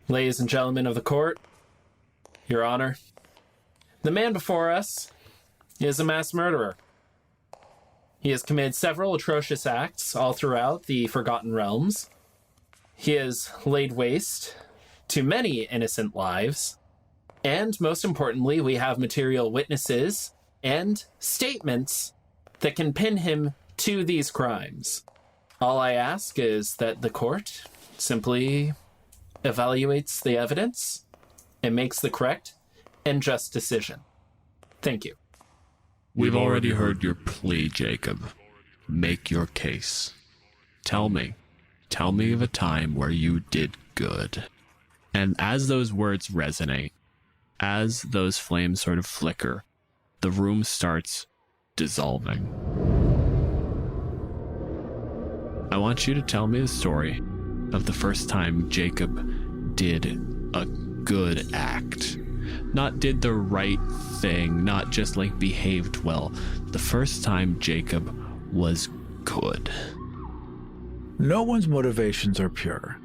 Ladies and gentlemen of the court, Your Honor, the man before us is a mass murderer. He has committed several atrocious acts all throughout the Forgotten Realms. He has laid waste to many innocent lives. And most importantly, we have material witnesses and statements that can pin him to these crimes. All I ask is that the court simply evaluates the evidence and makes the correct and just decision. Thank you. We've already heard your plea, Jacob. Make your case. Tell me of a time where you did good. And as those words resonate, as those flames sort of flicker, the room starts dissolving. I want you to tell me the story of the first time Jacob did a good act. Not did the right thing, not just like behaved well. The first time Jacob was good. No one's motivations are pure.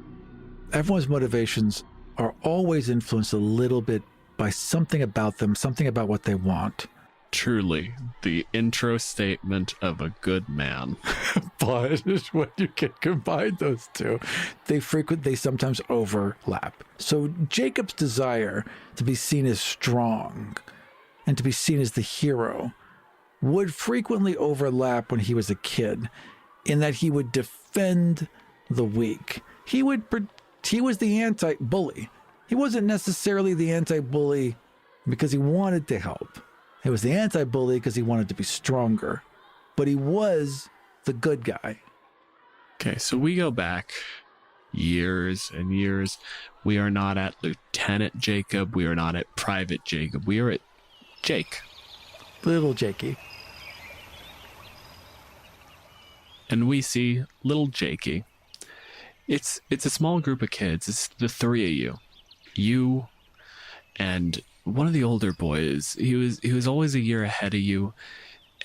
Everyone's motivations are always influenced a little bit by something about them, something about what they want. Truly, the intro statement of a good man. But when you can combine those two, they sometimes overlap. So Jacob's desire to be seen as strong and to be seen as the hero would frequently overlap when he was a kid, in that he would defend the weak. He was the anti-bully. He wasn't necessarily the anti-bully because he wanted to help. He was the anti-bully because he wanted to be stronger. But he was the good guy. Okay, so we go back years and years. We are not at Lieutenant Jacob. We are not at Private Jacob. We are at Jake. Little Jakey. And we see little Jakey. It's a small group of kids. It's the three of you. You and one of the older boys. He was always a year ahead of you,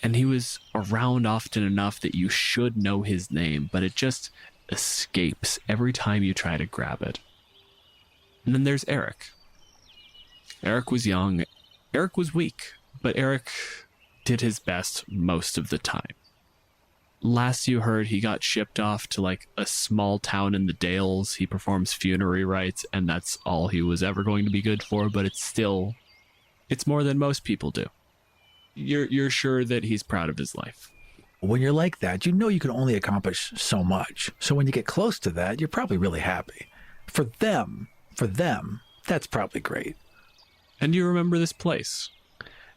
and he was around often enough that you should know his name, but it just escapes every time you try to grab it. And then there's Eric. Eric was young. Eric was weak, but Eric did his best most of the time. Last you heard, he got shipped off to like a small town in the Dales. He performs funerary rites, and that's all he was ever going to be good for, but it's more than most people do. You're sure that he's proud of his life. When you're like that, you know you can only accomplish so much. So when you get close to that, you're probably really happy. For them, that's probably great. And you remember this place.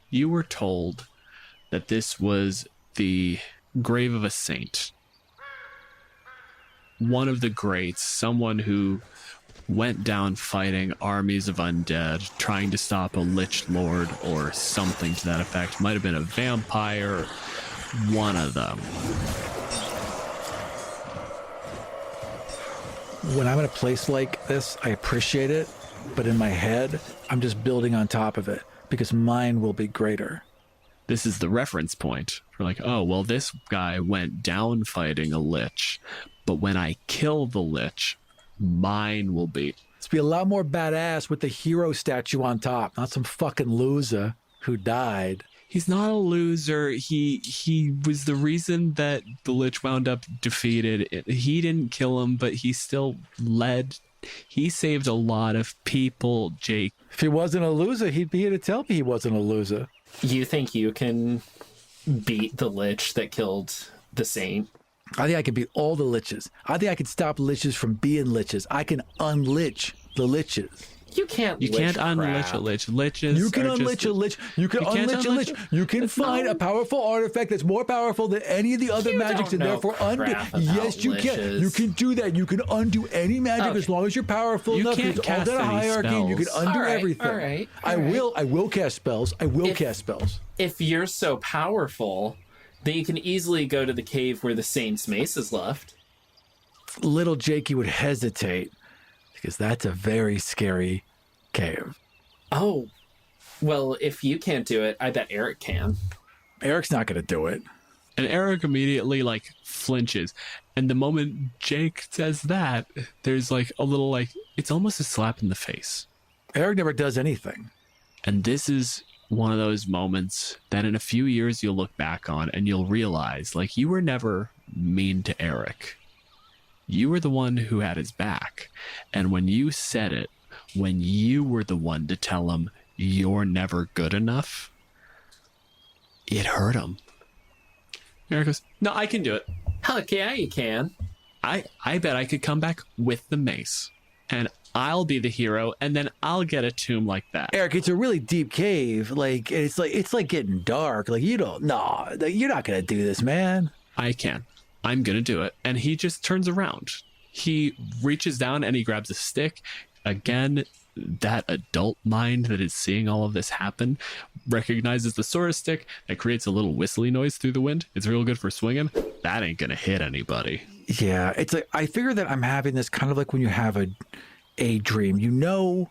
You were told that this was the grave of a saint. One of the greats, someone who went down fighting armies of undead, trying to stop a lich lord or something to that effect. Might have been a vampire, one of them. When I'm in a place like this, I appreciate it, but in my head, I'm just building on top of it because mine will be greater. This is the reference point for like, oh, well, this guy went down fighting a lich, but when I kill the lich, mine will be. Let's be a lot more badass with the hero statue on top, not some fucking loser who died. He's not a loser. He was the reason that the lich wound up defeated. He didn't kill him, but he still led. He saved a lot of people, Jake. If he wasn't a loser, he'd be here to tell me he wasn't a loser. You think you can beat the lich that killed the saint? I think I can beat all the liches. I think I can stop liches from being liches. I can unlich the liches. You can't unlich a lich. Liches. You can unlich a lich. You can unlich a lich. You can find a powerful artifact that's more powerful than any of the other magics, and therefore undo. Yes, you can. You can do that. You can undo any magic as long as you're powerful enough. Can't It's all cast that any hierarchy. And you can undo everything. All right. I will cast spells. I will cast spells. If you're so powerful, then you can easily go to the cave where the saint's mace is left. Little Jakey would hesitate because that's a very scary cave. Oh, well, if you can't do it, I bet Eric can. Eric's not going to do it. And Eric immediately like flinches. And the moment Jake says that, there's like a little like, it's almost a slap in the face. Eric never does anything. And this is one of those moments that in a few years you'll look back on and you'll realize like you were never mean to Eric. You were the one who had his back. And when you said it, when you were the one to tell him you're never good enough, it hurt him. Eric goes, no, I can do it. Heck yeah, you can. I bet I could come back with the mace and I'll be the hero and then I'll get a tomb like that. Eric, it's a really deep cave. Like it's like getting dark. Like you're not going to do this, man. I can. I'm going to do it. And he just turns around. He reaches down and he grabs a stick, again, that adult mind that is seeing all of this happen recognizes the sword stick that creates a little whistly noise through the wind. It's real good for swinging. That ain't gonna hit anybody. Yeah, it's like I figure that I'm having this kind of like when you have a dream. You know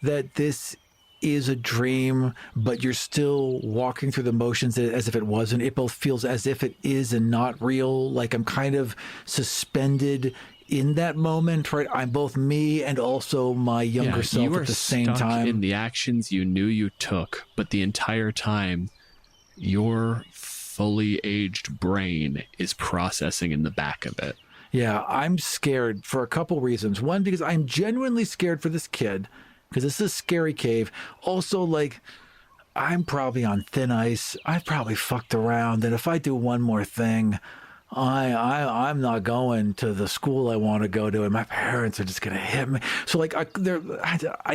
that this is a dream, but you're still walking through the motions as if it wasn't. It both feels as if it is and not real. Like I'm kind of suspended in that moment, right? I'm both me and also my younger self at the same time. In the actions you knew you took, but the entire time, your fully aged brain is processing in the back of it. Yeah, I'm scared for a couple reasons. One, because I'm genuinely scared for this kid, because this is a scary cave. Also, like, I'm probably on thin ice. I've probably fucked around, and if I do one more thing, I'm not going to the school I want to go to, and my parents are just gonna hit me. So like, I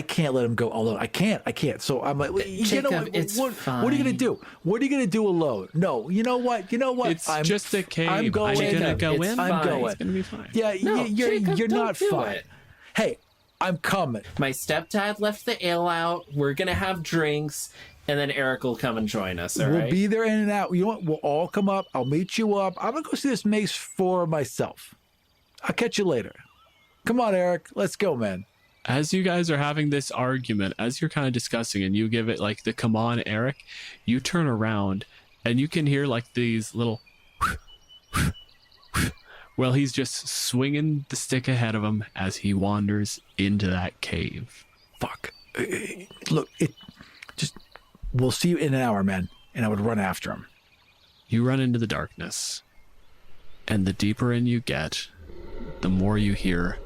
can't let him go alone. I can't. So I'm like, Jacob, you know it's fine. what are you gonna do? What are you gonna do alone? No, you know what? It's just a cave. I'm going. I'm gonna go in. I'm going. It's gonna be fine. Yeah, No, you're Jacob, not don't do fine. it. Hey, I'm coming. My stepdad left the ale out. We're gonna have drinks, and then Eric will come and join us. All We'll right? be there in and out. You know what? We'll all come up. I'll meet you up. I'm gonna go see this mace for myself. I'll catch you later. Come on, Eric. Let's go, man. As you guys are having this argument, as you're kind of discussing, and you give it like the "come on, Eric," you turn around and you can hear like these little. Well, he's just swinging the stick ahead of him as he wanders into that cave. Fuck. Look, we'll see you in an hour, man. And I would run after him. You run into the darkness, and the deeper in you get, the more you hear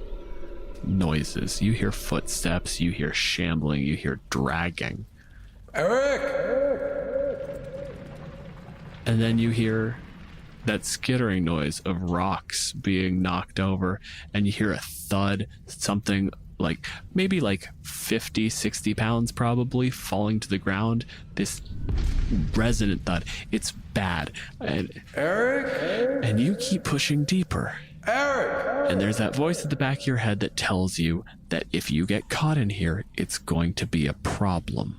noises. You hear footsteps, you hear shambling, you hear dragging. Eric! And then you hear that skittering noise of rocks being knocked over, and you hear a thud, something like maybe like 50, 60 pounds probably falling to the ground. This resonant thud. It's bad. And Eric? And you keep pushing deeper. Eric! And there's that voice at the back of your head that tells you that if you get caught in here, it's going to be a problem.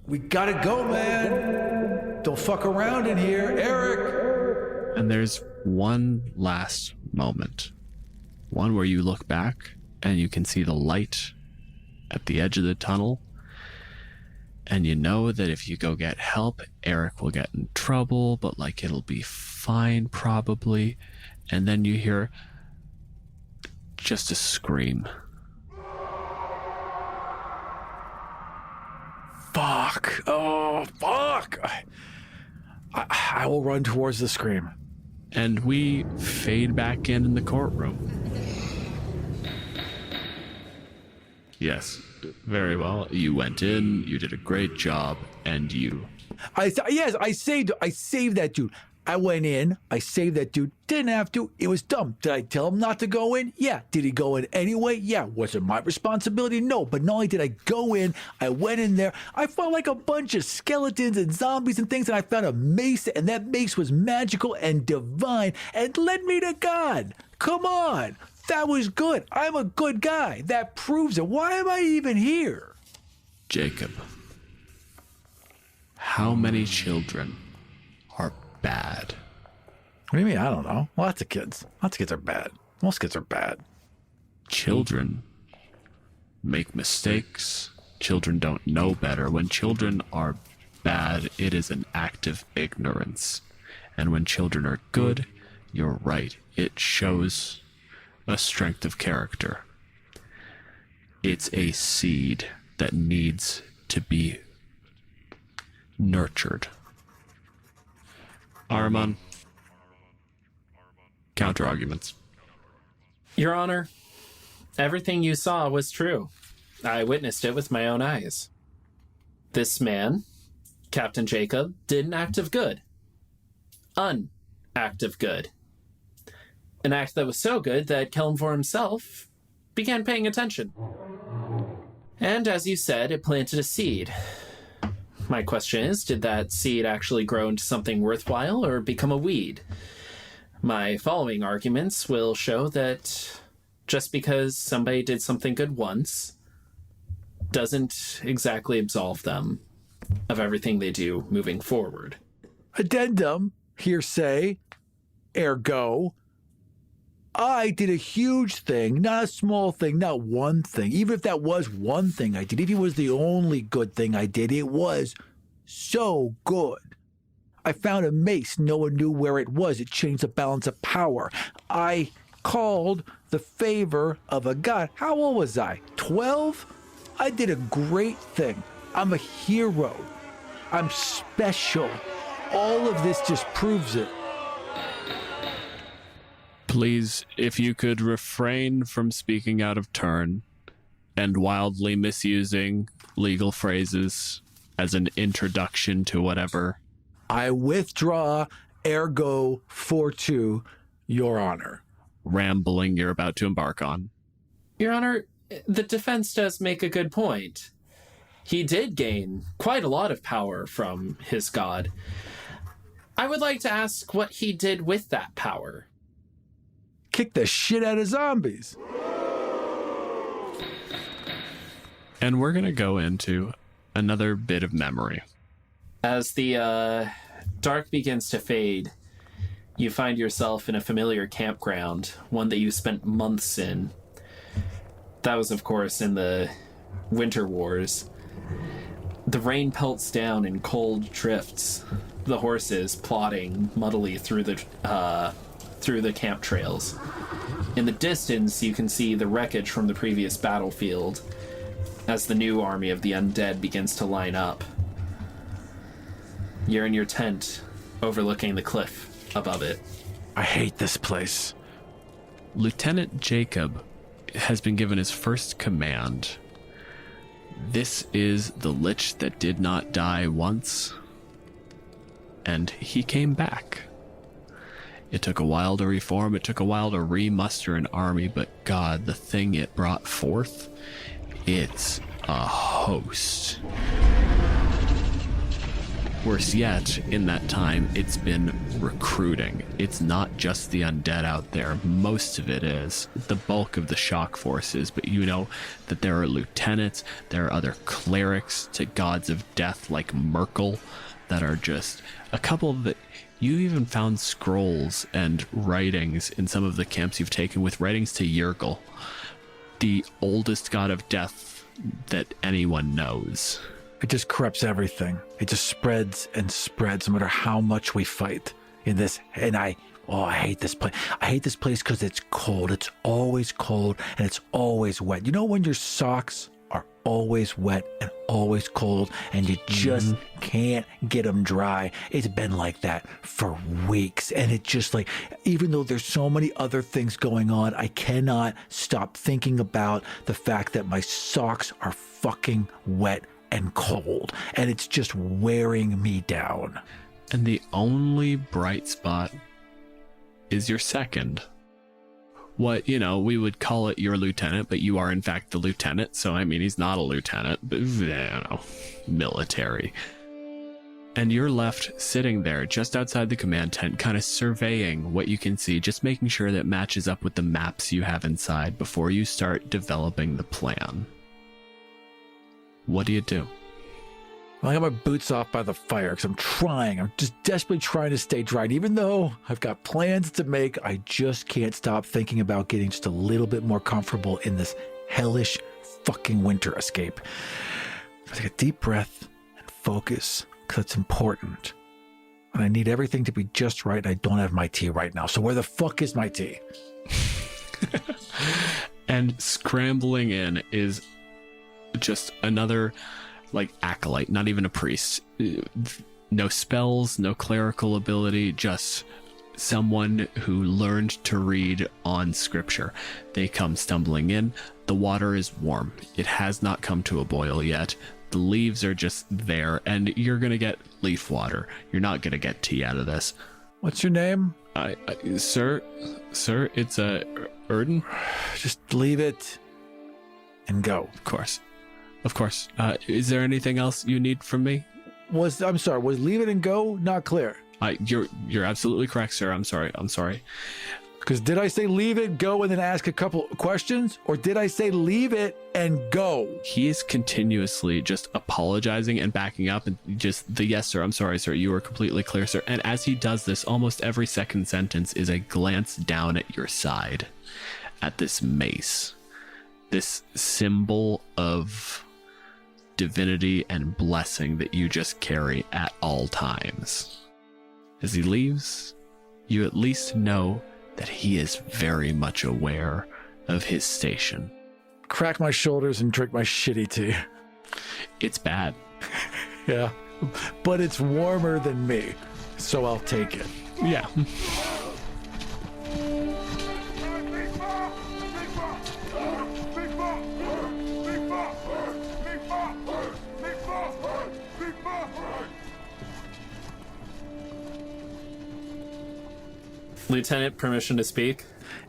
We gotta go, man. Don't fuck around in here. Eric! And there's one last moment. One where you look back and you can see the light at the edge of the tunnel. And you know that if you go get help, Eric will get in trouble, but like it'll be fine probably. And then you hear just a scream. Fuck. Oh, fuck. I will run towards the scream. And we fade back in the courtroom. Yes, very well. You went in, you did a great job, and you... I saved that dude. I went in, I saved that dude. Didn't have to. It was dumb. Did I tell him not to go in? Yeah. Did he go in anyway? Yeah. Was it my responsibility? No. But not only did I go in, I went in there. I found like a bunch of skeletons and zombies and things, and I found a mace, and that mace was magical and divine and led me to God. Come on. That was good. I'm a good guy. That proves it. Why am I even here? Jacob, how many children are bad? What do you mean? I don't know. Lots of kids. Lots of kids are bad. Most kids are bad. Children make mistakes. Children don't know better. When children are bad, it is an act of ignorance. And when children are good, you're right. It shows a strength of character. It's a seed that needs to be nurtured. Ahriman, counter-arguments. Your Honor, everything you saw was true. I witnessed it with my own eyes. This man, Captain Jacob, did an act of good. An act of good. An act that was so good that Kelmvor himself began paying attention. And as you said, it planted a seed. My question is, did that seed actually grow into something worthwhile or become a weed? My following arguments will show that just because somebody did something good once doesn't exactly absolve them of everything they do moving forward. Addendum, hearsay, ergo, I did a huge thing, not a small thing, not one thing. Even if that was one thing I did, if it was the only good thing I did, it was so good. I found a mace. No one knew where it was. It changed the balance of power. I called the favor of a god. How old was I? 12? I did a great thing. I'm a hero. I'm special. All of this just proves it. Please, if you could refrain from speaking out of turn and wildly misusing legal phrases as an introduction to whatever. I withdraw, ergo fortu, Your Honor. Rambling you're about to embark on. Your Honor, the defense does make a good point. He did gain quite a lot of power from his god. I would like to ask what he did with that power. Kick the shit out of zombies. And we're going to go into another bit of memory. As the dark begins to fade, you find yourself in a familiar campground, one that you spent months in. That was, of course, in the Winter Wars. The rain pelts down in cold drifts, the horses plodding muddily through the camp trails. In the distance, you can see the wreckage from the previous battlefield as the new army of the undead begins to line up. You're in your tent, overlooking the cliff above it. I hate this place. Lieutenant Jacob has been given his first command. This is the Lich that did not die once, and he came back. It took a while to reform, it took a while to remuster an army, but God, the thing it brought forth, it's a host. Worse yet, in that time, it's been recruiting. It's not just the undead out there. Most of it is. The bulk of the shock forces, but you know that there are lieutenants, there are other clerics to gods of death like Merkel that are just a couple that you even found scrolls and writings in some of the camps you've taken with writings to Yurgle, the oldest god of death that anyone knows. It just corrupts everything. It just spreads and spreads no matter how much we fight in this. And I hate this place. I hate this place because it's cold. It's always cold and it's always wet. You know when your socks are always wet and always cold and you just can't get them dry? It's been like that for weeks. And it just like, even though there's so many other things going on, I cannot stop thinking about the fact that my socks are fucking wet and cold, and it's just wearing me down. And the only bright spot is your second. What, you know, we would call it your lieutenant, but you are in fact the lieutenant, so I mean, he's not a lieutenant, but, you know, military. And you're left sitting there just outside the command tent, kind of surveying what you can see, just making sure that matches up with the maps you have inside before you start developing the plan. What do you do? Well, I got my boots off by the fire because I'm just desperately trying to stay dry. And even though I've got plans to make, I just can't stop thinking about getting just a little bit more comfortable in this hellish fucking winter escape. I take a deep breath and focus because it's important. And I need everything to be just right. And I don't have my tea right now. So where the fuck is my tea? And scrambling in is just another like acolyte, not even a priest. No spells, no clerical ability, just someone who learned to read on scripture. They come stumbling in. The water is warm. It has not come to a boil yet. The leaves are just there, and you're gonna get leaf water. You're not gonna get tea out of this. What's your name? Sir, it's Erden. Just leave it and go. Of course. Is there anything else you need from me? Was leave it and go not clear? You're absolutely correct, sir. I'm sorry. Because did I say leave it, go, and then ask a couple questions? Or did I say leave it and go? He is continuously just apologizing and backing up and just the yes, sir, I'm sorry, sir, you were completely clear, sir. And as he does this, almost every second sentence is a glance down at your side, at this mace, this symbol of divinity and blessing that you just carry at all times. As he leaves, you at least know that he is very much aware of his station. Crack my shoulders and drink my shitty tea. It's bad. Yeah, but it's warmer than me, so I'll take it. Yeah. Lieutenant, permission to speak?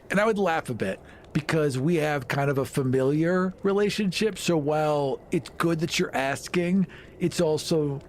And I would laugh a bit because we have kind of a familiar relationship. So while it's good that you're asking, it's also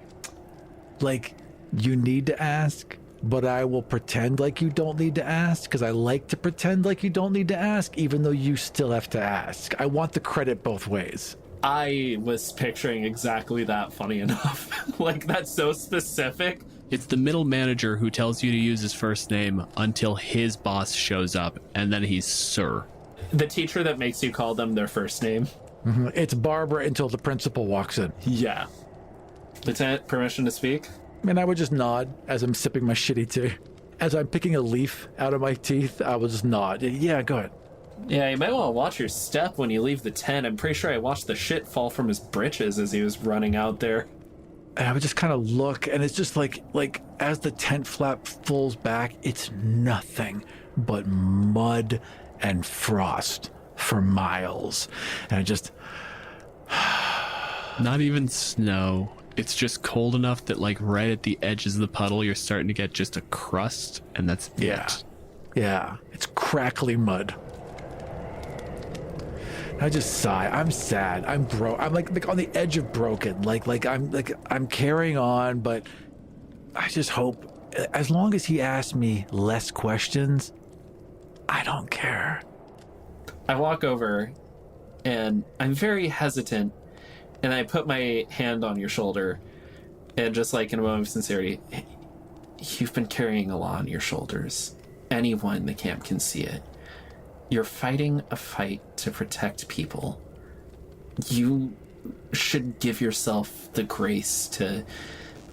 like you need to ask, but I will pretend like you don't need to ask because I like to pretend like you don't need to ask, even though you still have to ask. I want the credit both ways. I was picturing exactly that, funny enough. Like, that's so specific. It's the middle manager who tells you to use his first name until his boss shows up, and then he's sir. The teacher that makes you call them their first name. Mm-hmm. It's Barbara until the principal walks in. Yeah. Lieutenant, permission to speak? And I would just nod as I'm sipping my shitty tea. As I'm picking a leaf out of my teeth, I would just nod. Yeah, go ahead. Yeah, you might want to watch your step when you leave the tent. I'm pretty sure I watched the shit fall from his britches as he was running out there. And I would just kind of look, and it's just like as the tent flap falls back, it's nothing but mud and frost for miles. And I just... Not even snow. It's just cold enough that, like, right at the edges of the puddle, you're starting to get just a crust, and that's it. Yeah. It's crackly mud. I just sigh. I'm sad. I'm broke. I'm like on the edge of broken. I'm carrying on, but I just hope, as long as he asks me less questions, I don't care. I walk over, and I'm very hesitant, and I put my hand on your shoulder, and just like in a moment of sincerity, you've been carrying a lot on your shoulders. Anyone in the camp can see it. You're fighting a fight to protect people. You should give yourself the grace to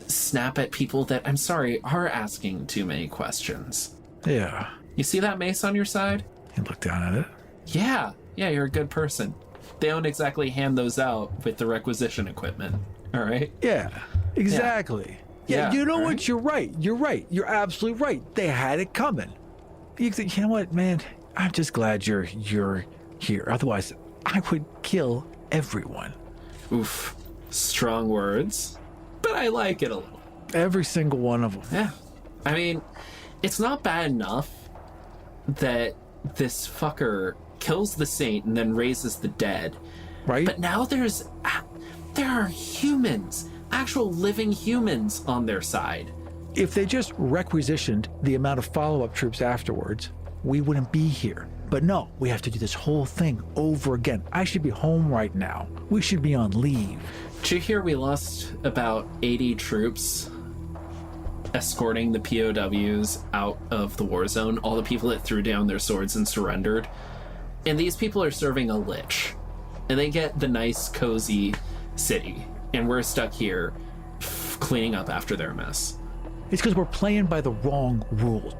snap at people that, I'm sorry, are asking too many questions. Yeah. You see that mace on your side? You look down at it. Yeah, you're a good person. They don't exactly hand those out with the requisition equipment, all right? Yeah, exactly. Yeah, you know what? Right? You're right. You're right. You're absolutely right. They had it coming. You know what, man? I'm just glad you're here. Otherwise, I would kill everyone. Oof. Strong words. But I like it a little. Every single one of them. Yeah. I mean, it's not bad enough that this fucker kills the saint and then raises the dead. Right? But now there are humans, actual living humans on their side. If they just requisitioned the amount of follow-up troops afterwards, we wouldn't be here. But no, we have to do this whole thing over again. I should be home right now. We should be on leave. Did you hear we lost about 80 troops escorting the POWs out of the war zone? All the people that threw down their swords and surrendered. And these people are serving a lich. And they get the nice, cozy city. And we're stuck here cleaning up after their mess. It's because we're playing by the wrong rules.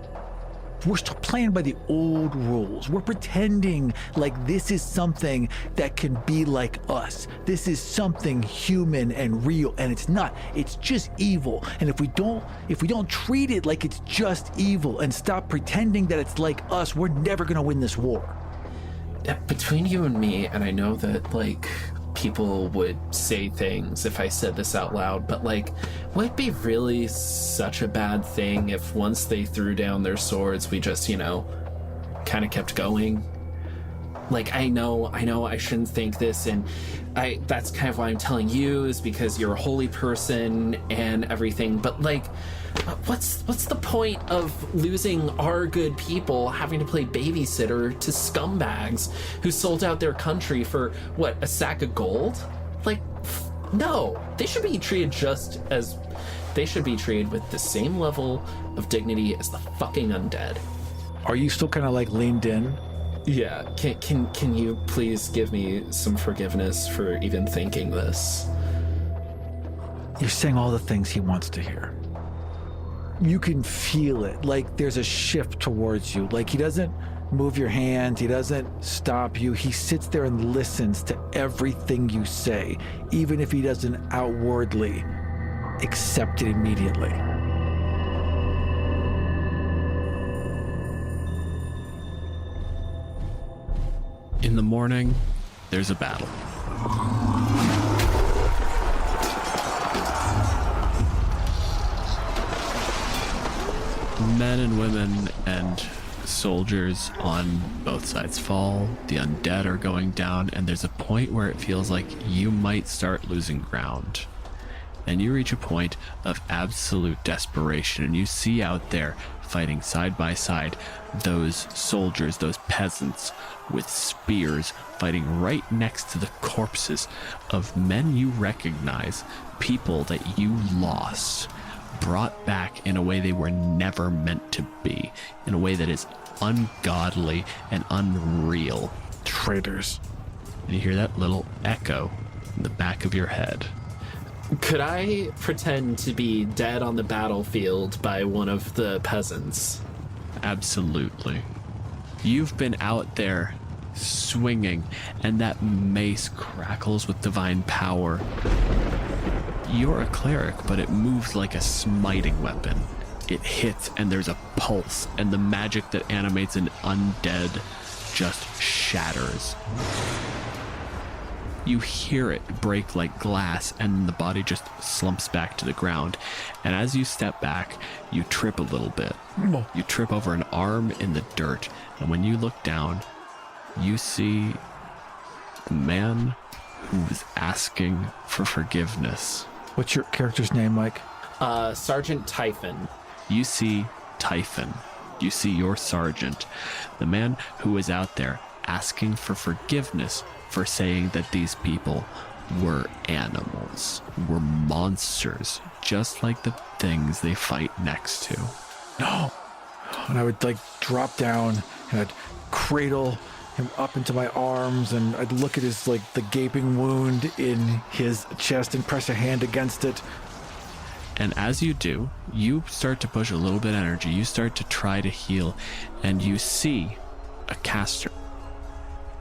We're still playing by the old rules. We're pretending like this is something that can be like us. This is something human and real, and it's not. It's just evil. And if we don't treat it like it's just evil and stop pretending that it's like us, we're never gonna win this war. Between you and me, and I know that, like, people would say things if I said this out loud, but, like, would it be really such a bad thing if once they threw down their swords, we just, kind of kept going? Like, I know I shouldn't think this, and that's kind of why I'm telling you, is because you're a holy person and everything, but, like, What's the point of losing our good people having to play babysitter to scumbags who sold out their country for, what, a sack of gold? Like, no. They should be treated they should be treated with the same level of dignity as the fucking undead. Are you still kind of like leaned in? Yeah, can you please give me some forgiveness for even thinking this? You're saying all the things he wants to hear. You can feel it, like there's a shift towards you. Like he doesn't move your hand, he doesn't stop you. He sits there and listens to everything you say, even if he doesn't outwardly accept it immediately. In the morning, there's a battle. Men and women and soldiers on both sides fall. The undead are going down, and there's a point where it feels like you might start losing ground. And you reach a point of absolute desperation, and you see out there, fighting side by side, those soldiers, those peasants with spears, fighting right next to the corpses of men you recognize, people that you lost, brought back in a way they were never meant to be, in a way that is ungodly and unreal. Traitors. And you hear that little echo in the back of your head. Could I pretend to be dead on the battlefield by one of the peasants? Absolutely. You've been out there swinging, and that mace crackles with divine power. You're a cleric, but it moves like a smiting weapon. It hits, and there's a pulse, and the magic that animates an undead just shatters. You hear it break like glass, and the body just slumps back to the ground. And as you step back, you trip a little bit. You trip over an arm in the dirt, and when you look down, you see the man who was asking for forgiveness. What's your character's name, Mike? Sergeant Typhon. You see Typhon. You see your sergeant, the man who was out there asking for forgiveness for saying that these people were animals, were monsters, just like the things they fight next to. No. And I would drop down and I'd cradle him up into my arms, and I'd look at his the gaping wound in his chest and press a hand against it. And as you do, you start to push a little bit of energy. You start to try to heal, and you see a caster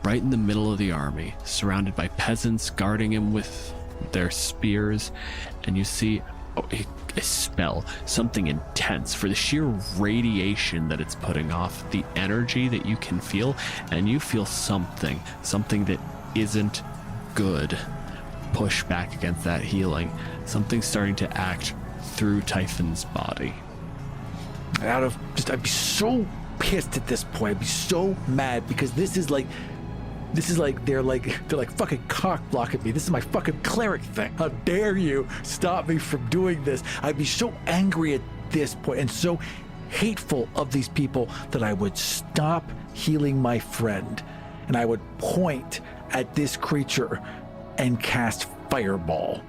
right in the middle of the army, surrounded by peasants guarding him with their spears. And you see a spell, something intense, for the sheer radiation that it's putting off, the energy that you can feel, and you feel something that isn't good push back against that healing. Something's starting to act through Typhon's body. I'd be so pissed at this point. I'd be so mad, because this is like they're fucking cock blocking me. This is my fucking cleric thing. How dare you stop me from doing this? I'd be so angry at this point and so hateful of these people that I would stop healing my friend, and I would point at this creature and cast Fireball.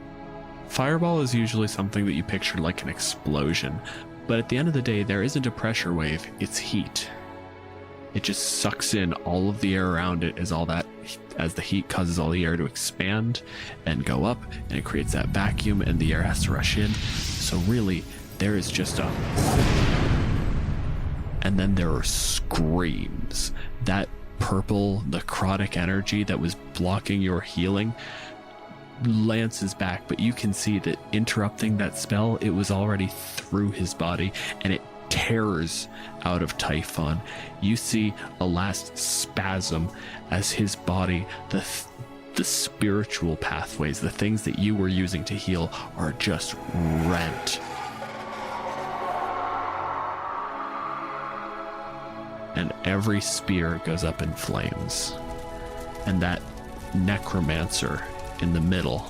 Fireball is usually something that you picture like an explosion, but at the end of the day, there isn't a pressure wave, it's heat. It just sucks in all of the air around it as the heat causes all the air to expand and go up, and it creates that vacuum, and the air has to rush in. So really, there is just a... And then there are screams. That purple necrotic energy that was blocking your healing lances back, but you can see that interrupting that spell, it was already through his body, and it tears out of Typhon. You see a last spasm as his body, the spiritual pathways, the things that you were using to heal, are just rent. And every spear goes up in flames. And that necromancer in the middle,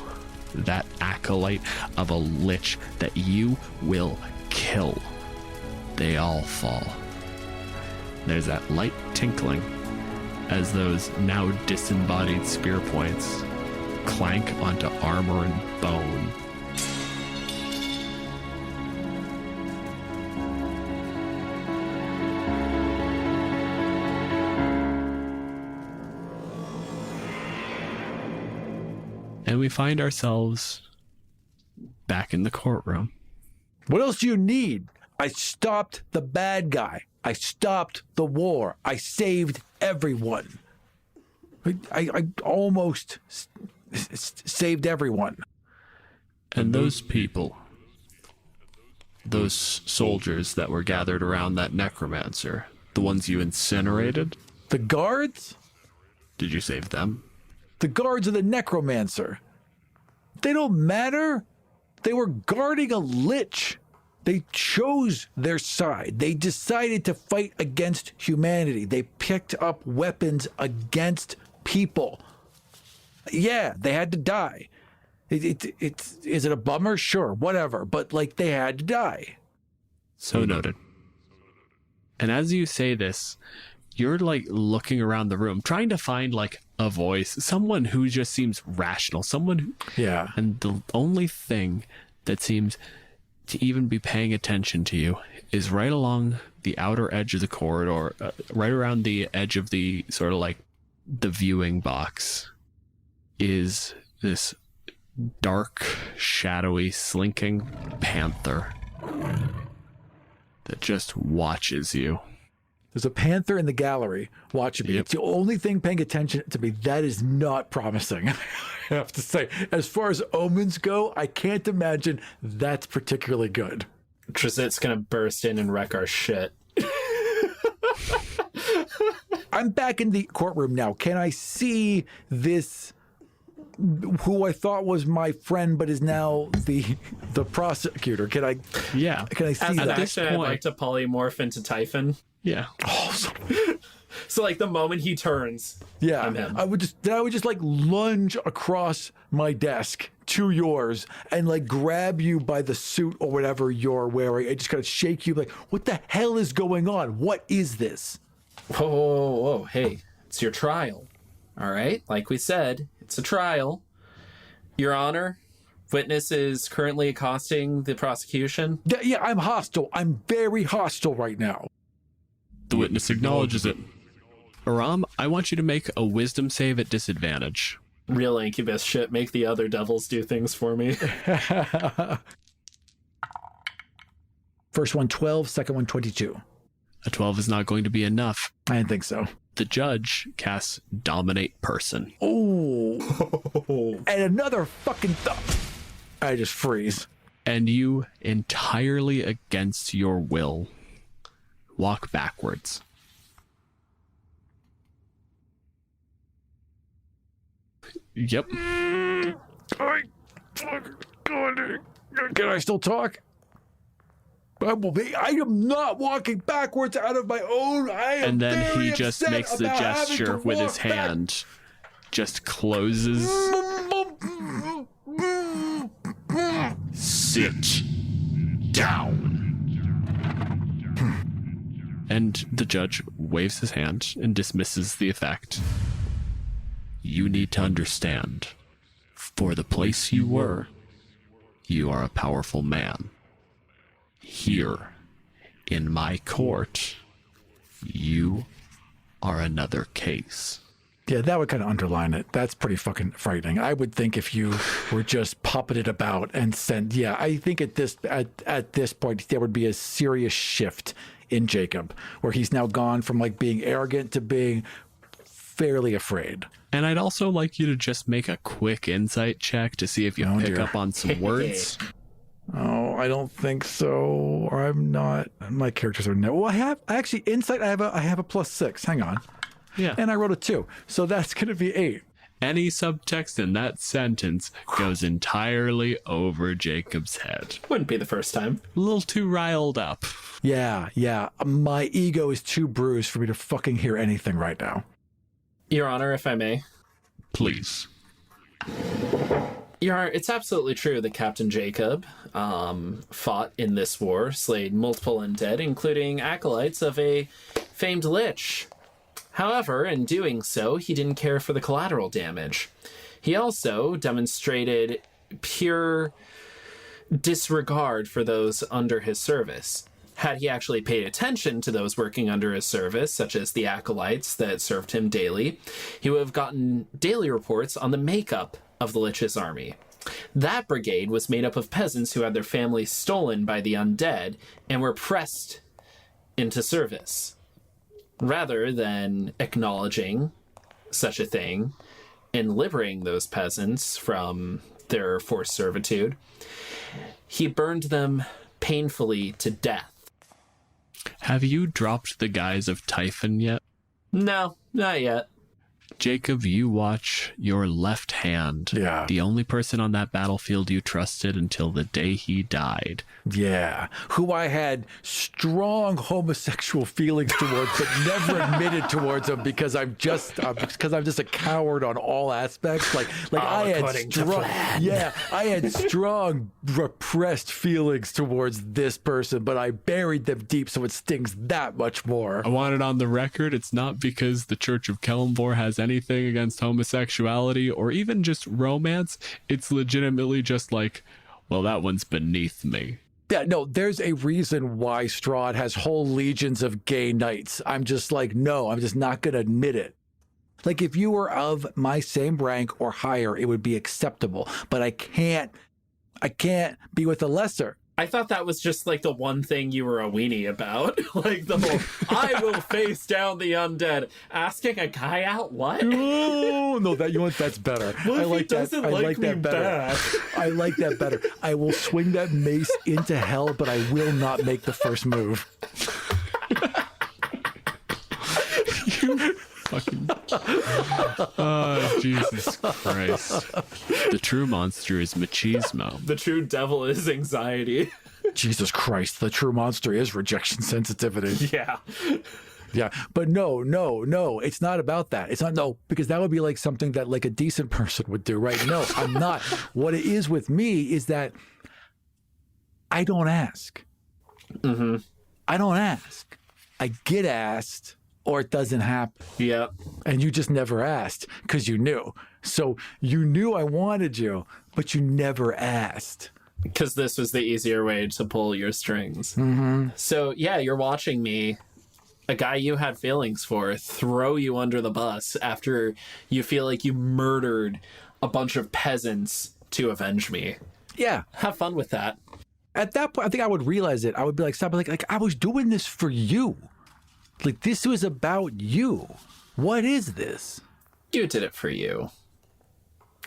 that acolyte of a lich that you will kill, they all fall. There's that light tinkling as those now disembodied spear points clank onto armor and bone. And we find ourselves back in the courtroom. What else do you need? I stopped the bad guy. I stopped the war. I saved everyone. I almost saved everyone. And those people, those soldiers that were gathered around that necromancer, the ones you incinerated, The guards? did you save them? The guards of the necromancer. They don't matter. They were guarding a lich. They chose their side. They decided to fight against humanity. They picked up weapons against people. Yeah, they had to die. Is it a bummer? Sure, whatever. But, like, they had to die. So noted. And as you say this, you're like looking around the room, trying to find like a voice, someone who just seems rational, someone who... Yeah. And the only thing that seems to even be paying attention to you is right along the outer edge of the corridor, right around the edge of the sort of like the viewing box, is this dark, shadowy, slinking panther that just watches you. There's a panther in the gallery watching me. Yep. It's the only thing paying attention to me. That is not promising, I have to say. As far as omens go, I can't imagine that's particularly good. Graz'zt gonna burst in and wreck our shit. I'm back in the courtroom now. Can I see this, who I thought was my friend but is now the prosecutor? Can I see As an that? action, I'd like to polymorph into Typhon. Yeah. Oh, So like the moment he turns, yeah, I'm him. I would just like lunge across my desk to yours and like grab you by the suit or whatever you're wearing. I just gotta shake you like, what the hell is going on? What is this? Whoa, whoa, whoa, hey, it's your trial. All right, like we said, it's a trial. Your Honor, witness is currently accosting the prosecution. Yeah, I'm hostile. I'm very hostile right now. The witness acknowledges it. Aram, I want you to make a wisdom save at disadvantage. Real Incubus shit, make the other devils do things for me. First one 12, second one 22. A 12 is not going to be enough. I didn't think so. The judge casts Dominate Person. Oh, and another fucking I just freeze. And you, entirely against your will, walk backwards. Yep. Can I still talk? I am not walking backwards out of my own. And then he just makes the gesture with his hand. Just closes. Sit down. And the judge waves his hand and dismisses the effect. You need to understand, for the place you were, you are a powerful man. Here, in my court, you are another case. Yeah, that would kind of underline it. That's pretty fucking frightening. I would think if you were just puppeted about and sent, yeah, I think at this point there would be a serious shift in Jacob, where he's now gone from like being arrogant to being fairly afraid. And I'd also like you to just make a quick insight check to see if you pick up on some words. Oh, I don't think so. Or I'm not. My characters are no. Well, I actually insight. I have a +6. Hang on. Yeah. And I rolled a 2, so that's gonna be 8. Any subtext in that sentence goes entirely over Jacob's head. Wouldn't be the first time. A little too riled up. Yeah. My ego is too bruised for me to fucking hear anything right now. Your Honor, if I may. Please. It's absolutely true that Captain Jacob fought in this war, slayed multiple undead, including acolytes of a famed lich. However, in doing so, he didn't care for the collateral damage. He also demonstrated pure disregard for those under his service. Had he actually paid attention to those working under his service, such as the acolytes that served him daily, he would have gotten daily reports on the makeup of the Lich's army. That brigade was made up of peasants who had their families stolen by the undead and were pressed into service. Rather than acknowledging such a thing and liberating those peasants from their forced servitude, he burned them painfully to death. Have you dropped the guise of Typhon yet? No, not yet. Jacob, you watch your left hand. Yeah. The only person on that battlefield you trusted until the day he died. Yeah. Who I had strong homosexual feelings towards, but never admitted towards him because I'm just a coward on all aspects. Like I had strong repressed feelings towards this person, but I buried them deep, so it stings that much more. I want it on the record. It's not because the Church of Kellenborg has anything against homosexuality or even just romance. It's legitimately just like, well, that one's beneath me. Yeah, no, there's a reason why Strahd has whole legions of gay knights. I'm just like, no, I'm just not going to admit it. Like, if you were of my same rank or higher, it would be acceptable. But I can't be with a lesser. I thought that was just like the one thing you were a weenie about. Like the whole, I will face down the undead. Asking a guy out, what? Oh, no, that's better. Well, I if like he doesn't that. I like me that better. back. I like that better. I will swing that mace into hell, but I will not make the first move. Fucking... Oh, Jesus Christ. The true monster is machismo. The true devil is anxiety. Jesus Christ, the true monster is rejection sensitivity. Yeah. Yeah, but no, it's not about that. It's not, no, because that would be like something that like a decent person would do, right? No, I'm not. What it is with me is that I don't ask. Mm-hmm. I don't ask. I get asked, or it doesn't happen. Yep. And you just never asked because you knew. So you knew I wanted you, but you never asked. Because this was the easier way to pull your strings. Mm-hmm. So, yeah, you're watching me, a guy you had feelings for, throw you under the bus after you feel like you murdered a bunch of peasants to avenge me. Yeah. Have fun with that. At that point, I think I would realize it. I would be like, stop, like I was doing this for you. Like, this was about you. What is this? You did it for you.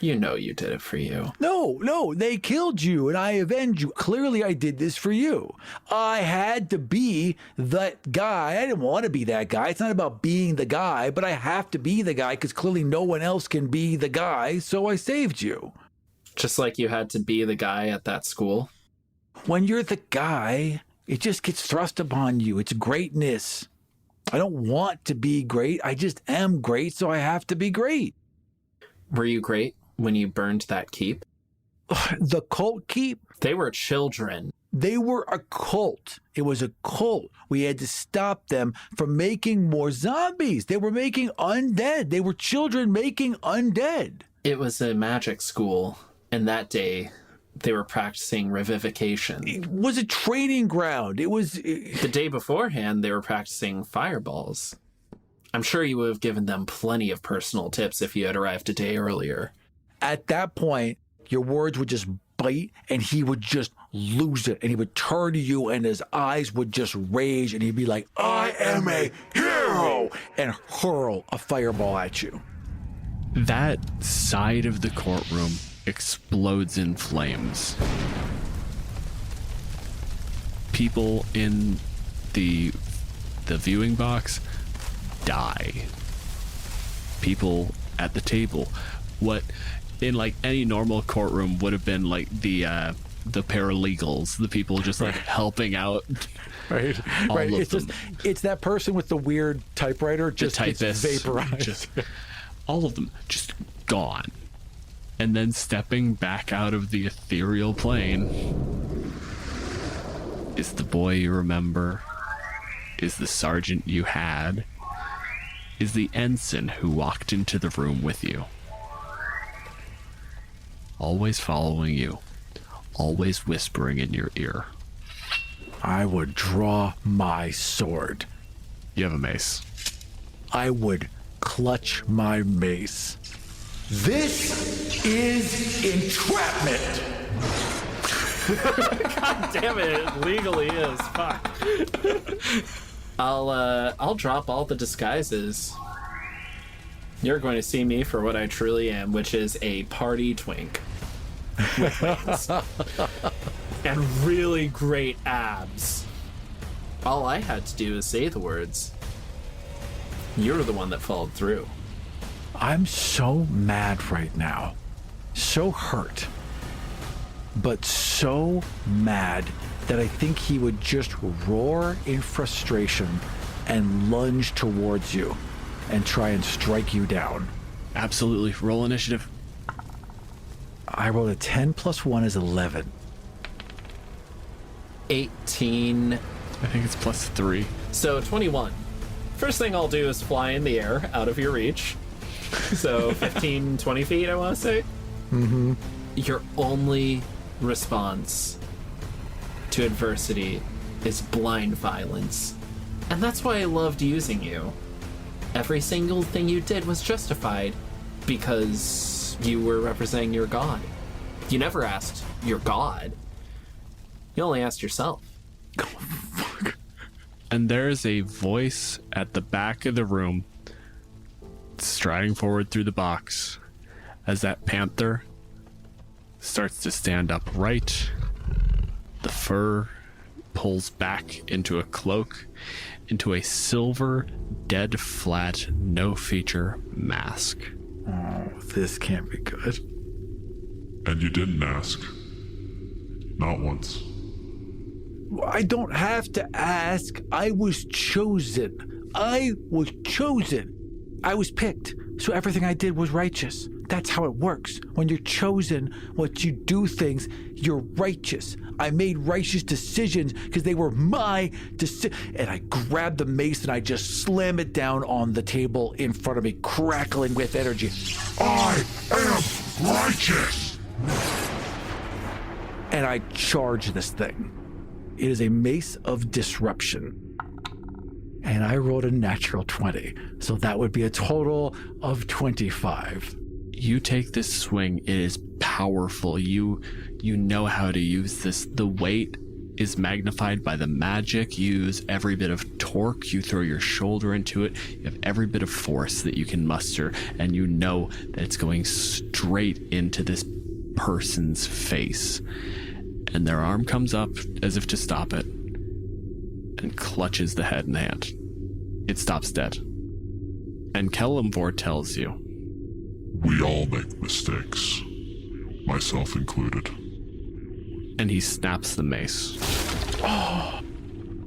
You know you did it for you. No, they killed you and I avenged you. Clearly, I did this for you. I had to be that guy. I didn't want to be that guy. It's not about being the guy, but I have to be the guy because clearly no one else can be the guy, so I saved you. Just like you had to be the guy at that school. When you're the guy, it just gets thrust upon you. It's greatness. I don't want to be great. I just am great, so I have to be great. Were you great when you burned that keep? The cult keep? They were children. They were a cult. It was a cult. We had to stop them from making more zombies. They were making undead. They were children making undead. It was a magic school, and that day they were practicing revivication. It was a training ground. It was... The day beforehand, they were practicing fireballs. I'm sure you would have given them plenty of personal tips if you had arrived a day earlier. At that point, your words would just bite, and he would just lose it. And he would turn to you, and his eyes would just rage, and he'd be like, I am a hero! And hurl a fireball at you. That side of the courtroom explodes in flames. People in the viewing box die. People at the table, what in like any normal courtroom would have been like the paralegals, the people just like helping out. Right. It's that person with the weird typewriter just gets vaporized. All of them just gone. and then stepping back out of the ethereal plane is the boy you remember, is the sergeant you had, is the ensign who walked into the room with you. Always following you, always whispering in your ear. I would draw my sword. You have a mace. I would clutch my mace. This is entrapment! God damn it, it legally is. Fuck. I'll drop all the disguises. You're going to see me for what I truly am, which is a party twink. With wings. And really great abs. All I had to do is say the words. You're the one that followed through. I'm so mad right now. So hurt. But so mad that I think he would just roar in frustration and lunge towards you and try and strike you down. Absolutely. Roll initiative. I rolled a 10 plus 1 is 11. 18. I think it's plus 3. So 21. First thing I'll do is fly in the air out of your reach. So 15, 20 feet, I want to say. Mm-hmm. Your only response to adversity is blind violence. And that's why I loved using you. Every single thing you did was justified because you were representing your god. You never asked your god. You only asked yourself. Oh, fuck. And there is a voice at the back of the room striding forward through the box as that panther starts to stand upright. The fur pulls back into a cloak, into a silver, dead flat, no feature mask. Oh, this can't be good. And you didn't ask. Not once. I don't have to ask. I was chosen. I was chosen. I was picked. So everything I did was righteous. That's how it works. When you're chosen, once you do things, you're righteous. I made righteous decisions because they were my decisions. And I grabbed the mace and I just slam it down on the table in front of me, crackling with energy. I am righteous! And I charge this thing. It is a mace of disruption. And I rolled a natural 20. So that would be a total of 25. You take this swing. It is powerful. You know how to use this. The weight is magnified by the magic. You use every bit of torque. You throw your shoulder into it. You have every bit of force that you can muster. And you know that it's going straight into this person's face. And their arm comes up as if to stop it and clutches the head in the hand. It stops dead. And Kellamvor tells you, we all make mistakes, myself included. And he snaps the mace. Oh.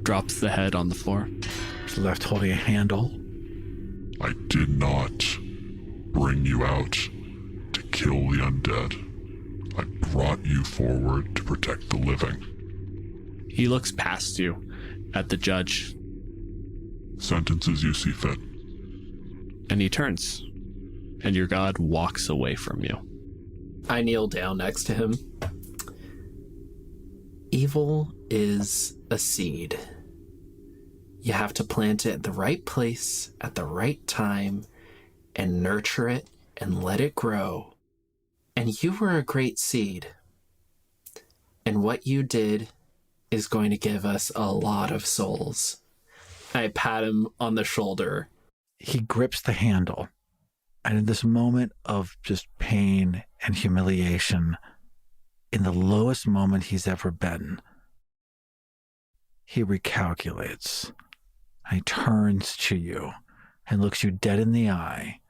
Drops the head on the floor. He's left holding a handle. I did not bring you out to kill the undead. I brought you forward to protect the living. He looks past you at the judge. Sentence as you see fit. And he turns. And your god walks away from you. I kneel down next to him. Evil is a seed. You have to plant it at the right place, at the right time, and nurture it and let it grow. And you were a great seed. And what you did is going to give us a lot of souls. I pat him on the shoulder. He grips the handle. And in this moment of just pain and humiliation, in the lowest moment he's ever been, he recalculates. And he turns to you and looks you dead in the eye.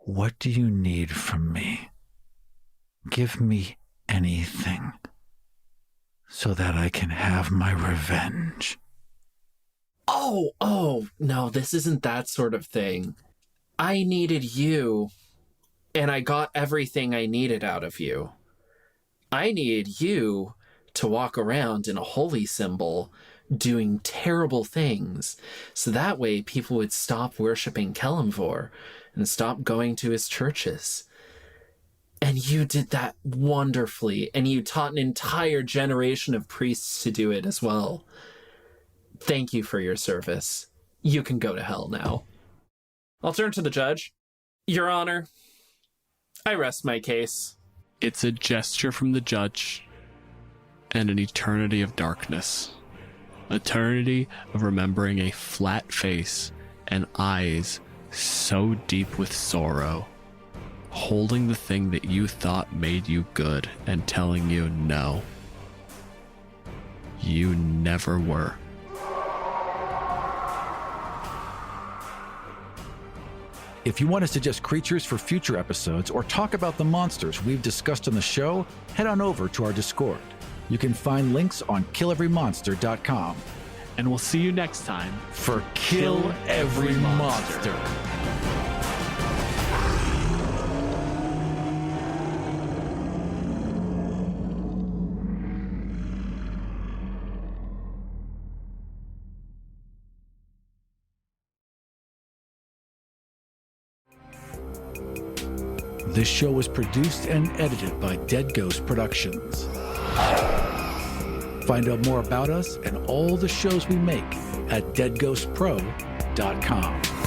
What do you need from me? Give me anything so that I can have my revenge. Oh, no, this isn't that sort of thing. I needed you and I got everything I needed out of you. I need you to walk around in a holy symbol doing terrible things, so that way people would stop worshipping Kelemvor and stop going to his churches. And you did that wonderfully, and you taught an entire generation of priests to do it as well. Thank you for your service. You can go to hell now. I'll turn to the judge. Your Honor, I rest my case. It's a gesture from the judge and an eternity of darkness. Eternity of remembering a flat face and eyes so deep with sorrow, holding the thing that you thought made you good and telling you no. You never were. If you want to suggest creatures for future episodes or talk about the monsters we've discussed on the show, head on over to our Discord. You can find links on killeverymonster.com. And we'll see you next time For Kill Every Monster. This show was produced and edited by Dead Ghost Productions. Find out more about us and all the shows we make at deadghostpro.com.